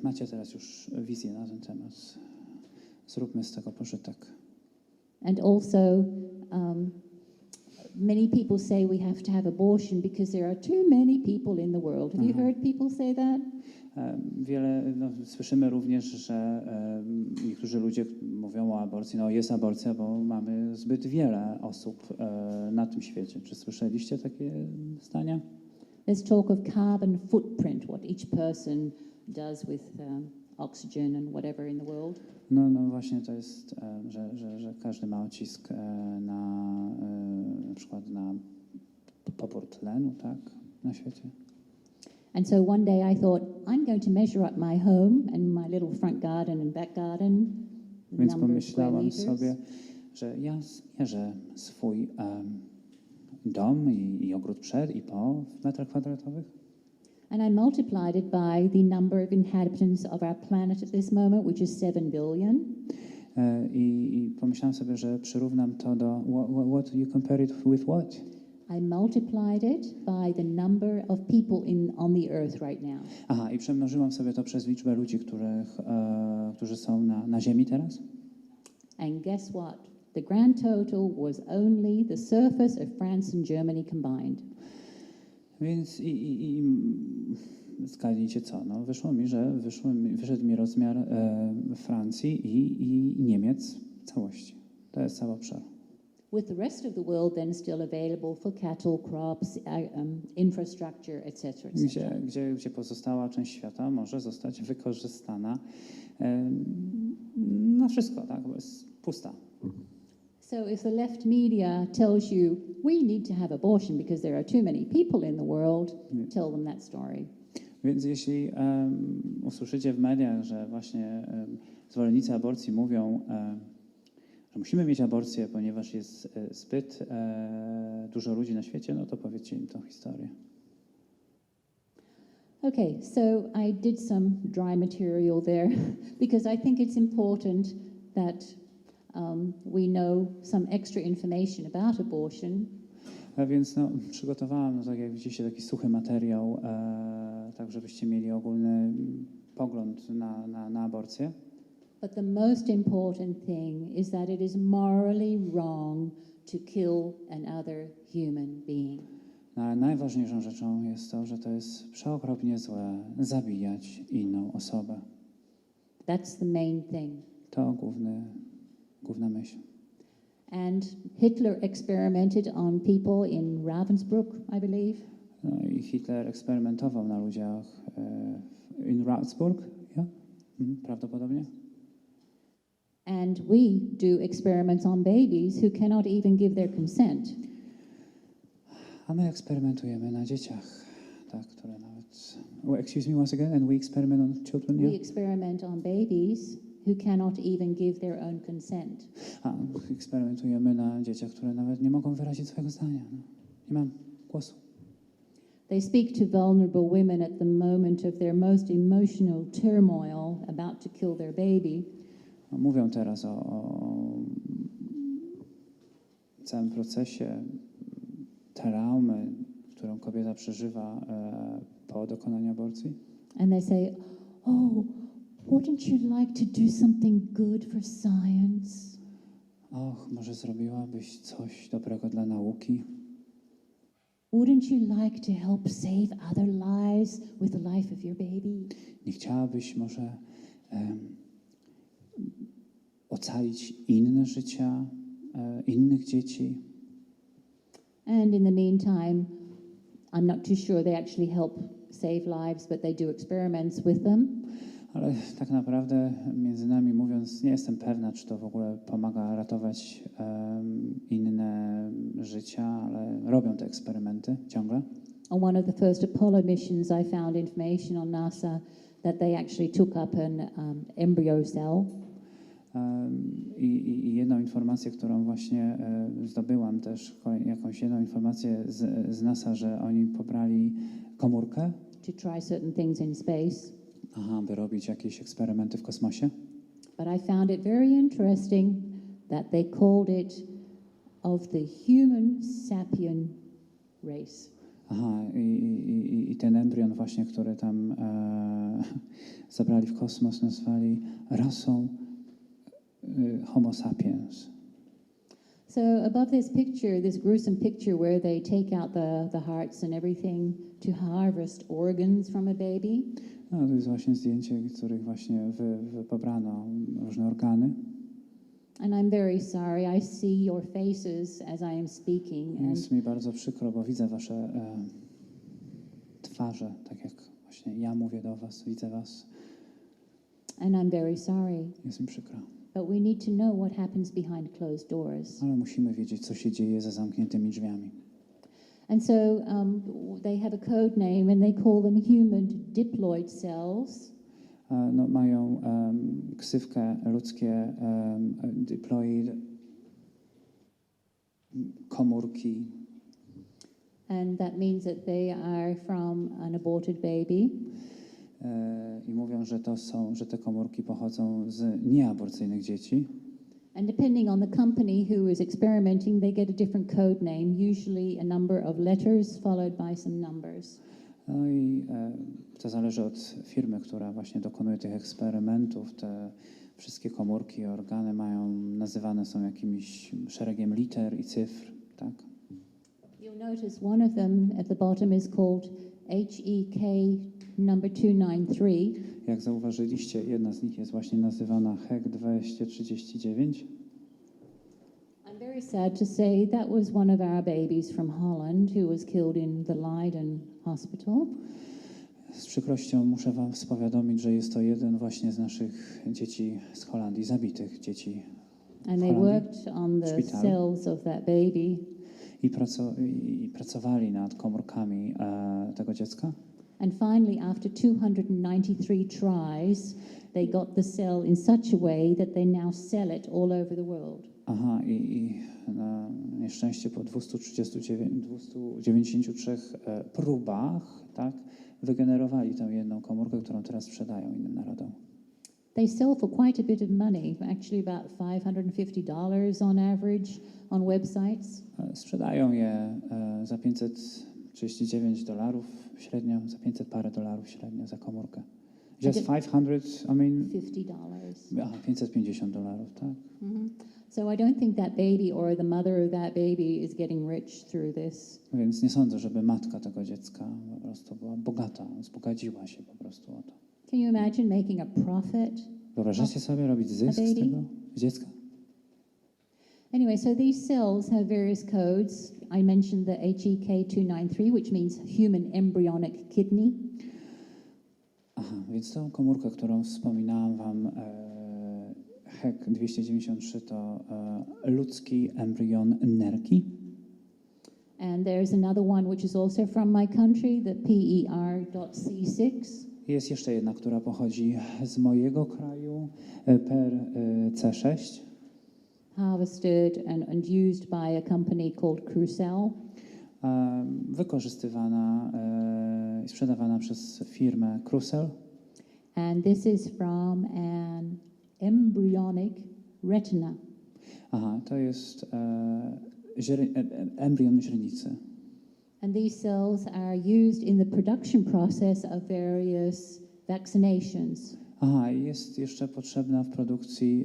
[SPEAKER 2] Macie teraz już wizję na ten temat. Zróbmy z tego pożytek.
[SPEAKER 1] And also, many people say we have to have abortion because there are too many people in the world. Have you heard people say that?
[SPEAKER 2] Słyszymy również, że niektórzy ludzie mówią o aborcji. No jest aborcja, bo mamy zbyt wiele osób na tym świecie. Czy słyszeliście takie zdania?
[SPEAKER 1] There's talk of carbon footprint, what each person does with oxygen and whatever in the world.
[SPEAKER 2] No właśnie to jest, że każdy ma odcisk na przykład na pobór tlenu, tak, na świecie.
[SPEAKER 1] And so one day I thought, I'm going to measure up my home and my little front garden and back garden.
[SPEAKER 2] Więc pomyślałam sobie, że ja zmierzę swój dom i ogród przed i po w metrach kwadratowych.
[SPEAKER 1] And I multiplied it by the number of inhabitants of our planet at this moment, which is 7 billion.
[SPEAKER 2] I pomyślałam sobie, że przyrównam to do what you compare it with what?
[SPEAKER 1] I multiplied it by the number of people on the earth right now.
[SPEAKER 2] Aha, i przemnożyłam sobie to przez liczbę ludzi, którzy są na Ziemi teraz.
[SPEAKER 1] And guess what? The grand total was only the surface of France and Germany combined.
[SPEAKER 2] Więc zgadnijcie co, no wyszło mi, że wyszedł mi rozmiar Francji i Niemiec w całości. To jest cały obszar.
[SPEAKER 1] With the rest of the world then still available for cattle, crops, infrastructure, etc.
[SPEAKER 2] Gdzie pozostała część świata może zostać wykorzystana na wszystko, tak, bo jest pusta.
[SPEAKER 1] So if the left media tells you we need to have abortion because there are too many people in the world, tell them that story.
[SPEAKER 2] Więc jeśli usłyszycie w mediach, że właśnie zwolennicy aborcji mówią, że musimy mieć aborcję, ponieważ jest zbyt dużo ludzi na świecie, no to powiedzcie im tą historię.
[SPEAKER 1] Okay, so I did some dry material there because I think it's important that we know some extra information about abortion.
[SPEAKER 2] Więc przygotowałam, tak jak widzicie, taki suchy materiał, tak żebyście mieli ogólny pogląd na aborcję.
[SPEAKER 1] But the most important thing is that it is morally wrong to kill another human being.
[SPEAKER 2] No, ale najważniejszą rzeczą jest to, że to jest przeokropnie złe zabijać inną osobę.
[SPEAKER 1] That's the main thing.
[SPEAKER 2] To główna myśl.
[SPEAKER 1] And Hitler experimented on people in Ravensbrück, I believe.
[SPEAKER 2] No i Hitler eksperymentował na ludziach in Ravensbrück, ja? Prawdopodobnie.
[SPEAKER 1] And we do experiments on babies who cannot even give their consent.
[SPEAKER 2] A my eksperymentujemy na dzieciach, tak, które nawet... excuse me once again, and we experiment on children,
[SPEAKER 1] We experiment on babies who cannot even give their own consent.
[SPEAKER 2] A eksperymentujemy na dzieciach, które nawet nie mogą wyrazić swojego zdania. No. Nie mam głosu.
[SPEAKER 1] They speak to vulnerable women at the moment of their most emotional turmoil about to kill their baby.
[SPEAKER 2] No, mówią teraz o całym procesie traumy, którą kobieta przeżywa po dokonaniu aborcji.
[SPEAKER 1] And they say, oh, wouldn't you like to do something good for science?
[SPEAKER 2] Och, może zrobiłabyś coś dobrego dla nauki?
[SPEAKER 1] Wouldn't you like to help save other lives with the life of your baby?
[SPEAKER 2] Nie chciałabyś może ocalić inne życia, innych dzieci?
[SPEAKER 1] And in the meantime, I'm not too sure they actually help save lives, but they do experiments with them.
[SPEAKER 2] Ale tak naprawdę, między nami mówiąc, nie jestem pewna, czy to w ogóle pomaga ratować inne życia, ale robią te eksperymenty ciągle.
[SPEAKER 1] On one of the first Apollo missions, I found information on NASA that they actually took up an embryo cell.
[SPEAKER 2] I jedną informację, którą właśnie zdobyłam też, jakąś jedną informację z NASA, że oni pobrali komórkę.
[SPEAKER 1] To try certain things in space.
[SPEAKER 2] Aha, by robić jakieś eksperymenty w kosmosie.
[SPEAKER 1] But I found it very interesting that they called it of the human sapien race.
[SPEAKER 2] Aha, i ten embrion właśnie, który tam zabrali w kosmos, nazwali rasą Homo sapiens.
[SPEAKER 1] So above this picture, this gruesome picture where they take out the hearts and everything to harvest organs from a baby.
[SPEAKER 2] No, to jest właśnie zdjęcie, w których właśnie pobrano różne organy.
[SPEAKER 1] And I'm very sorry, I see your faces as I am speaking.
[SPEAKER 2] Jest mi bardzo przykro, bo widzę wasze twarze, tak jak właśnie ja mówię do was, widzę was.
[SPEAKER 1] And I'm very sorry.
[SPEAKER 2] Jest mi przykro.
[SPEAKER 1] But we need to know what happens behind closed doors.
[SPEAKER 2] Ale musimy wiedzieć, co się dzieje za zamkniętymi drzwiami.
[SPEAKER 1] And so they have a code name and they call them human diploid cells.
[SPEAKER 2] No, mają ksywkę ludzkie diploid, komórki.
[SPEAKER 1] And that means that they are from an aborted baby.
[SPEAKER 2] I mówią, że te komórki pochodzą z nieaborcyjnych dzieci.
[SPEAKER 1] And depending on the company who is experimenting, they get a different code name, usually a number of letters followed by some numbers.
[SPEAKER 2] No i to zależy od firmy, która właśnie dokonuje tych eksperymentów. Te wszystkie komórki i organy nazywane są jakimś szeregiem liter i cyfr, tak?
[SPEAKER 1] You'll notice one of them at the bottom is called HEK number 293.
[SPEAKER 2] Jak zauważyliście, jedna z nich jest właśnie nazywana HEK 239.
[SPEAKER 1] I'm very sad to say that was one of our babies from Holland who was killed in the Leiden hospital.
[SPEAKER 2] Z przykrością muszę wam powiadomić, że jest to jeden właśnie z naszych dzieci z Holandii, zabitych dzieci
[SPEAKER 1] And they worked on the cells of that baby.
[SPEAKER 2] I pracowali nad komórkami tego dziecka.
[SPEAKER 1] And finally, after 293 tries, they got the cell in such a way that they now sell it all over the world.
[SPEAKER 2] Aha, i na nieszczęście po 293 próbach, tak, wygenerowali tę jedną komórkę, którą teraz sprzedają innym narodom.
[SPEAKER 1] They sell for quite a bit of money, actually about $550 on average on websites.
[SPEAKER 2] Sprzedają je za $539 średnio, za 500 parę dolarów średnio za komórkę. Just 500, I mean...
[SPEAKER 1] $50.
[SPEAKER 2] Aha, $550, tak.
[SPEAKER 1] Mm-hmm. So I don't think that baby or the mother of that baby is getting rich through this.
[SPEAKER 2] Więc nie sądzę, żeby matka tego dziecka po prostu była bogata, wzbogaciła się po prostu o to.
[SPEAKER 1] Can you imagine making a profit?
[SPEAKER 2] Wyobrażacie sobie robić zysk z tego dziecka?
[SPEAKER 1] Anyway, so these cells have various codes. I mentioned the HEK293, which means human embryonic kidney.
[SPEAKER 2] Aha, więc tą komórkę, którą wspominałam wam, HEK 293 to ludzki embrion nerki.
[SPEAKER 1] And there's another one which is also from my country, the PER.C6.
[SPEAKER 2] Jest jeszcze jedna, która pochodzi z mojego kraju, per C6.
[SPEAKER 1] Harvested and used by a company called Crucell.
[SPEAKER 2] Wykorzystywana i sprzedawana przez firmę Crucell.
[SPEAKER 1] And this is from an embryonic retina.
[SPEAKER 2] Aha, to jest embrion źrenicy.
[SPEAKER 1] And these cells are used in the production process of various vaccinations.
[SPEAKER 2] Aha, jest jeszcze potrzebna w produkcji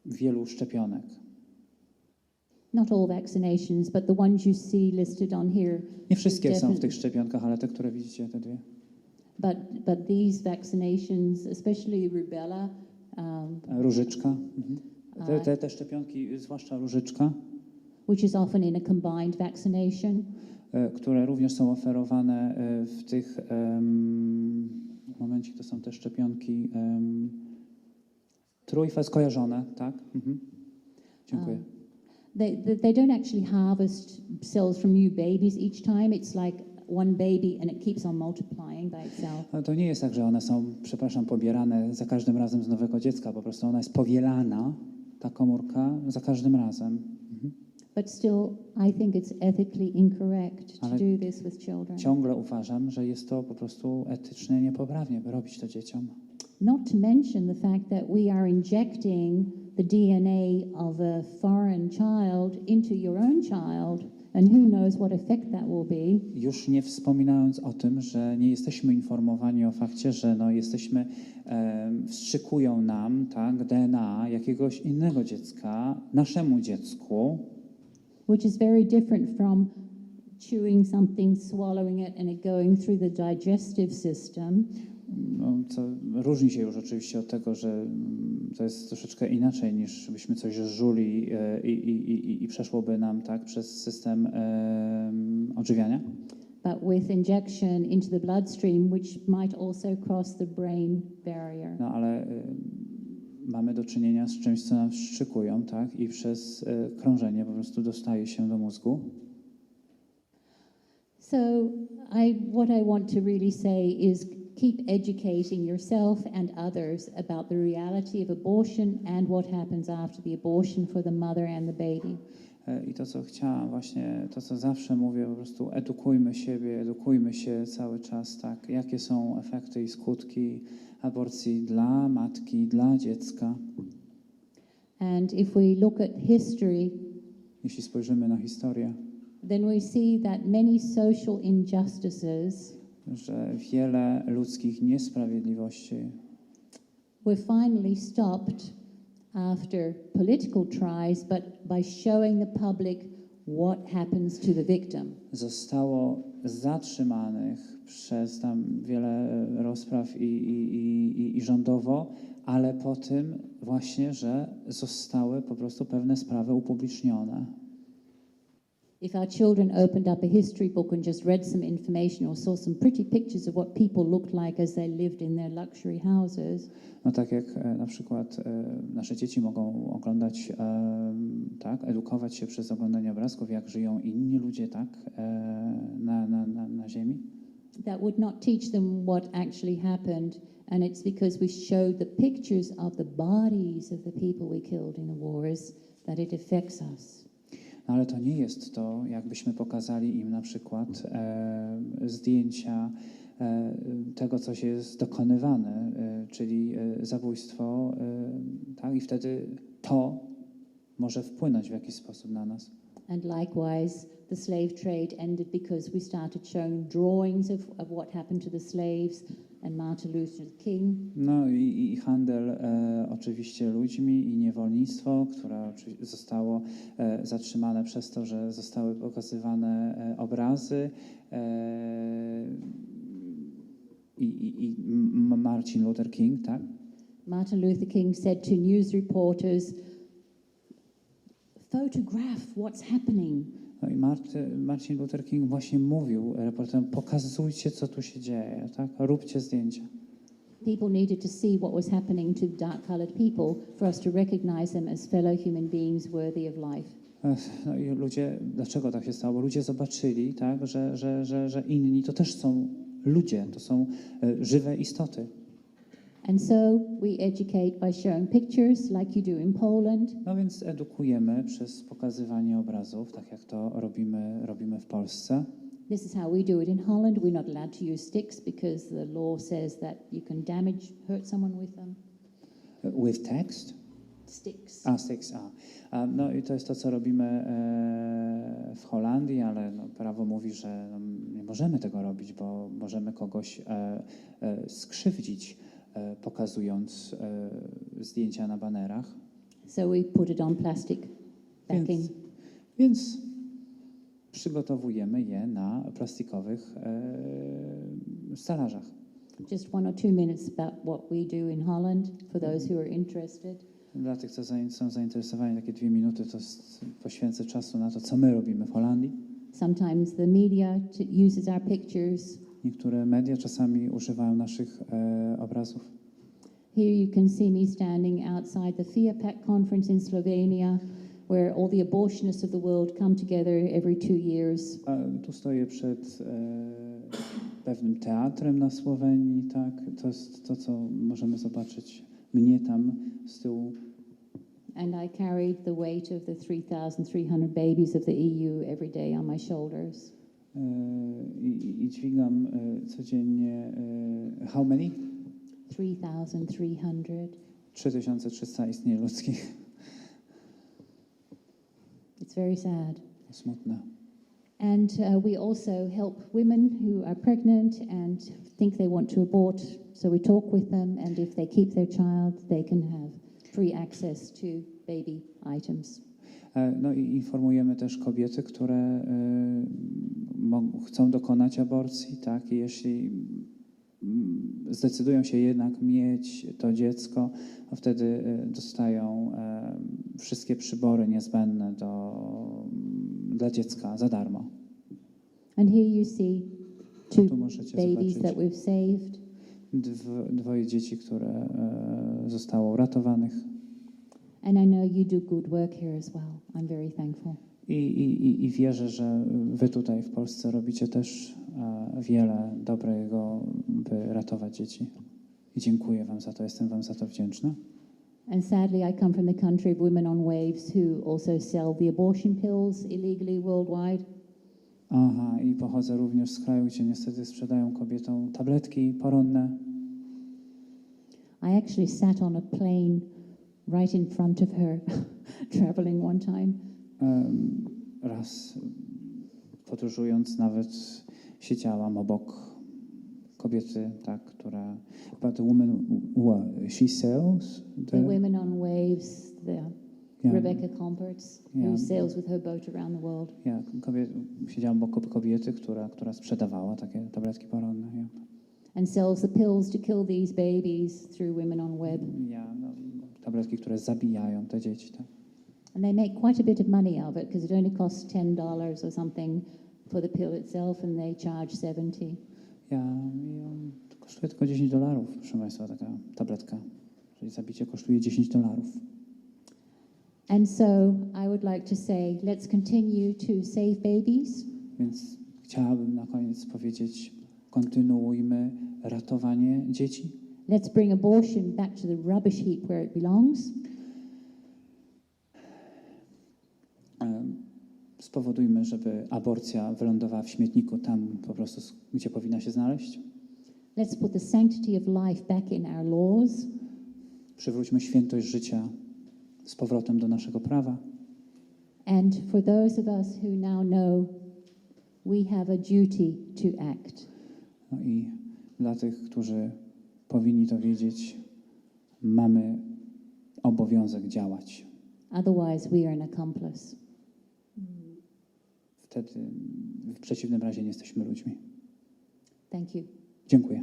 [SPEAKER 2] wielu szczepionek.
[SPEAKER 1] Not all vaccinations, but the ones you see listed on here.
[SPEAKER 2] Nie wszystkie są w tych szczepionkach, ale te, które widzicie, te dwie.
[SPEAKER 1] But these vaccinations, especially rubella,
[SPEAKER 2] Różyczka. Te szczepionki, zwłaszcza różyczka,
[SPEAKER 1] which is often in a combined vaccination.
[SPEAKER 2] Które również są oferowane w tych momencie, to są te szczepionki skojarzone, tak? Dziękuję.
[SPEAKER 1] They don't actually harvest cells from new babies each time. It's like one baby and it keeps on multiplying by itself.
[SPEAKER 2] Ale to nie jest tak, że one są, pobierane za każdym razem z nowego dziecka. Po prostu ona jest powielana, ta komórka, za każdym razem.
[SPEAKER 1] But still, I think it's ethically incorrect to
[SPEAKER 2] Ale
[SPEAKER 1] do this with children.
[SPEAKER 2] Ciągle uważam, że jest to po prostu etycznie niepoprawnie, by robić to dzieciom.
[SPEAKER 1] Not to mention the fact that we are injecting the DNA of a foreign child into your own child, and who knows what effect that will be.
[SPEAKER 2] Już nie wspominając o tym, że nie jesteśmy informowani o fakcie, że wstrzykują nam DNA jakiegoś innego dziecka, naszemu dziecku.
[SPEAKER 1] Which is very different from chewing something, swallowing it, and it going through the digestive system.
[SPEAKER 2] Co różni się już oczywiście od tego, że to jest troszeczkę inaczej niż byśmy coś żuli i przeszłoby nam przez system odżywiania.
[SPEAKER 1] But with injection into the bloodstream, which might also cross the brain barrier.
[SPEAKER 2] No ale mamy do czynienia z czymś, co nam wstrzykują, i przez krążenie po prostu dostaje się do mózgu.
[SPEAKER 1] So what I want to really say is keep educating yourself and others about the reality of abortion and what happens after the abortion for the mother and the baby.
[SPEAKER 2] I to, co chciałam właśnie, to, co zawsze mówię, po prostu edukujmy siebie, edukujmy się cały czas, jakie są efekty i skutki aborcji dla matki, dla dziecka.
[SPEAKER 1] And if we look at history,
[SPEAKER 2] jeśli spojrzymy na historię,
[SPEAKER 1] then we see that many social injustices
[SPEAKER 2] że wiele ludzkich niesprawiedliwości
[SPEAKER 1] were finally stopped after political trials, but by showing the public what happens to the victim.
[SPEAKER 2] Zostało zatrzymanych przez wiele rozpraw i rządowo, ale po tym właśnie, że zostały po prostu pewne sprawy upublicznione.
[SPEAKER 1] If our children opened up a history book and just read some information or saw some pretty pictures of what people looked like as they lived in their luxury houses.
[SPEAKER 2] No tak jak na przykład nasze dzieci mogą oglądać, edukować się przez oglądanie obrazków, jak żyją inni ludzie, na ziemi.
[SPEAKER 1] That would not teach them what actually happened, and it's because we showed the pictures of the bodies of the people we killed in the wars that it affects us.
[SPEAKER 2] No ale to nie jest to, jakbyśmy pokazali im na przykład zdjęcia tego, co się jest dokonywane, czyli zabójstwo, i wtedy to może wpłynąć w jakiś sposób na nas.
[SPEAKER 1] And likewise, the slave trade ended because we started showing drawings of what happened to the slaves and Martin Luther King.
[SPEAKER 2] No i handel oczywiście ludźmi i niewolnictwo, które zostało zatrzymane przez to, że zostały pokazywane obrazy i Martin Luther King, tak?
[SPEAKER 1] Martin Luther King said to news reporters, photograph what's happening.
[SPEAKER 2] No i Martin Luther King właśnie mówił reporterom, pokazujcie, co tu się dzieje, róbcie zdjęcia.
[SPEAKER 1] People needed to see what was happening to dark-colored people for us to recognize them as fellow human beings worthy of life.
[SPEAKER 2] No i ludzie, dlaczego tak się stało? Bo ludzie zobaczyli, że inni to też są ludzie, to są żywe istoty.
[SPEAKER 1] And so we educate by showing pictures like you do in Poland.
[SPEAKER 2] No więc edukujemy przez pokazywanie obrazów, tak jak to robimy w Polsce.
[SPEAKER 1] This is how we do it in Holland. We're not allowed to use sticks because the law says that you can hurt someone with them.
[SPEAKER 2] With text?
[SPEAKER 1] Sticks.
[SPEAKER 2] Sticks. No i to jest to, co robimy w Holandii, ale no, prawo mówi, że no, nie możemy tego robić, bo możemy kogoś skrzywdzić, pokazując zdjęcia na banerach.
[SPEAKER 1] So we put it on plastic backing.
[SPEAKER 2] Więc przygotowujemy je na plastikowych stelażach.
[SPEAKER 1] Just 1 or 2 minutes about what we do in Holland for those who are interested.
[SPEAKER 2] Dla tych, co są zainteresowani, takie 2 minuty, to poświęcę czasu na to, co my robimy w Holandii.
[SPEAKER 1] Sometimes the media uses our pictures.
[SPEAKER 2] Niektóre media czasami używają naszych obrazów.
[SPEAKER 1] Here you can see me standing outside the FIAPAC conference in Slovenia, where all the abortionists of the world come together every 2 years.
[SPEAKER 2] Tu stoję przed pewnym teatrem na Słowenii, tak? To jest to, co możemy zobaczyć mnie tam z tyłu.
[SPEAKER 1] And I carried the weight of the 3,300 babies of the EU every day on my shoulders.
[SPEAKER 2] I dźwigam codziennie how many?
[SPEAKER 1] 3,300.
[SPEAKER 2] 3300 istnień ludzkich.
[SPEAKER 1] It's very sad.
[SPEAKER 2] Smutne.
[SPEAKER 1] And we also help women who are pregnant and think they want to abort. So we talk with them, and if they keep their child, they can have free access to baby items.
[SPEAKER 2] No i informujemy też kobiety, które chcą dokonać aborcji, tak? I jeśli zdecydują się jednak mieć to dziecko, to wtedy dostają wszystkie przybory niezbędne dla dziecka za darmo.
[SPEAKER 1] And here you see two
[SPEAKER 2] Tu możecie
[SPEAKER 1] babies
[SPEAKER 2] zobaczyć
[SPEAKER 1] that we've saved.
[SPEAKER 2] Dwoje dzieci, które zostało uratowanych.
[SPEAKER 1] And I know you do good work here as well. I'm very thankful.
[SPEAKER 2] I wierzę, że wy tutaj w Polsce robicie też wiele dobrego, by ratować dzieci. I dziękuję wam za to, jestem wam za to wdzięczna.
[SPEAKER 1] And sadly, I come from the country of women on waves who also sell the abortion pills illegally worldwide.
[SPEAKER 2] Aha, i pochodzę również z kraju, gdzie niestety sprzedają kobietom tabletki poronne.
[SPEAKER 1] I actually sat on a plane right in front of her, traveling one time.
[SPEAKER 2] Raz podróżując nawet siedziałam obok kobiety, tak, która chyba the woman she sells
[SPEAKER 1] The women on waves,
[SPEAKER 2] Yeah.
[SPEAKER 1] Rebecca Comperts,
[SPEAKER 2] Yeah.
[SPEAKER 1] who sails with her boat around the world.
[SPEAKER 2] Ja, siedziałam obok kobiety, która sprzedawała takie tabletki poronne. Ja.
[SPEAKER 1] And sells the pills to kill these babies through Women on Web.
[SPEAKER 2] Tabletki, które zabijają te dzieci. Tak.
[SPEAKER 1] And they make quite a bit of money out of it because it only costs $10 or something for the pill itself, and they charge $70.
[SPEAKER 2] To kosztuje tylko $10, proszę Państwa, taka tabletka. Czyli zabicie kosztuje $10.
[SPEAKER 1] And so I would like to say, let's continue to save babies.
[SPEAKER 2] Więc chciałabym na koniec powiedzieć, kontynuujmy ratowanie dzieci.
[SPEAKER 1] Let's bring abortion back to the rubbish heap where it belongs.
[SPEAKER 2] Spowodujmy, żeby aborcja wylądowała w śmietniku tam po prostu, gdzie powinna się znaleźć.
[SPEAKER 1] Let's put the sanctity of life back in our laws.
[SPEAKER 2] Przywróćmy świętość życia z powrotem do naszego prawa.
[SPEAKER 1] And for those of us who now know, we have a duty to act.
[SPEAKER 2] No i dla tych, którzy powinni to wiedzieć, mamy obowiązek działać.
[SPEAKER 1] Otherwise, we are an accomplice.
[SPEAKER 2] Wtedy w przeciwnym razie nie jesteśmy ludźmi.
[SPEAKER 1] Thank you.
[SPEAKER 2] Dziękuję.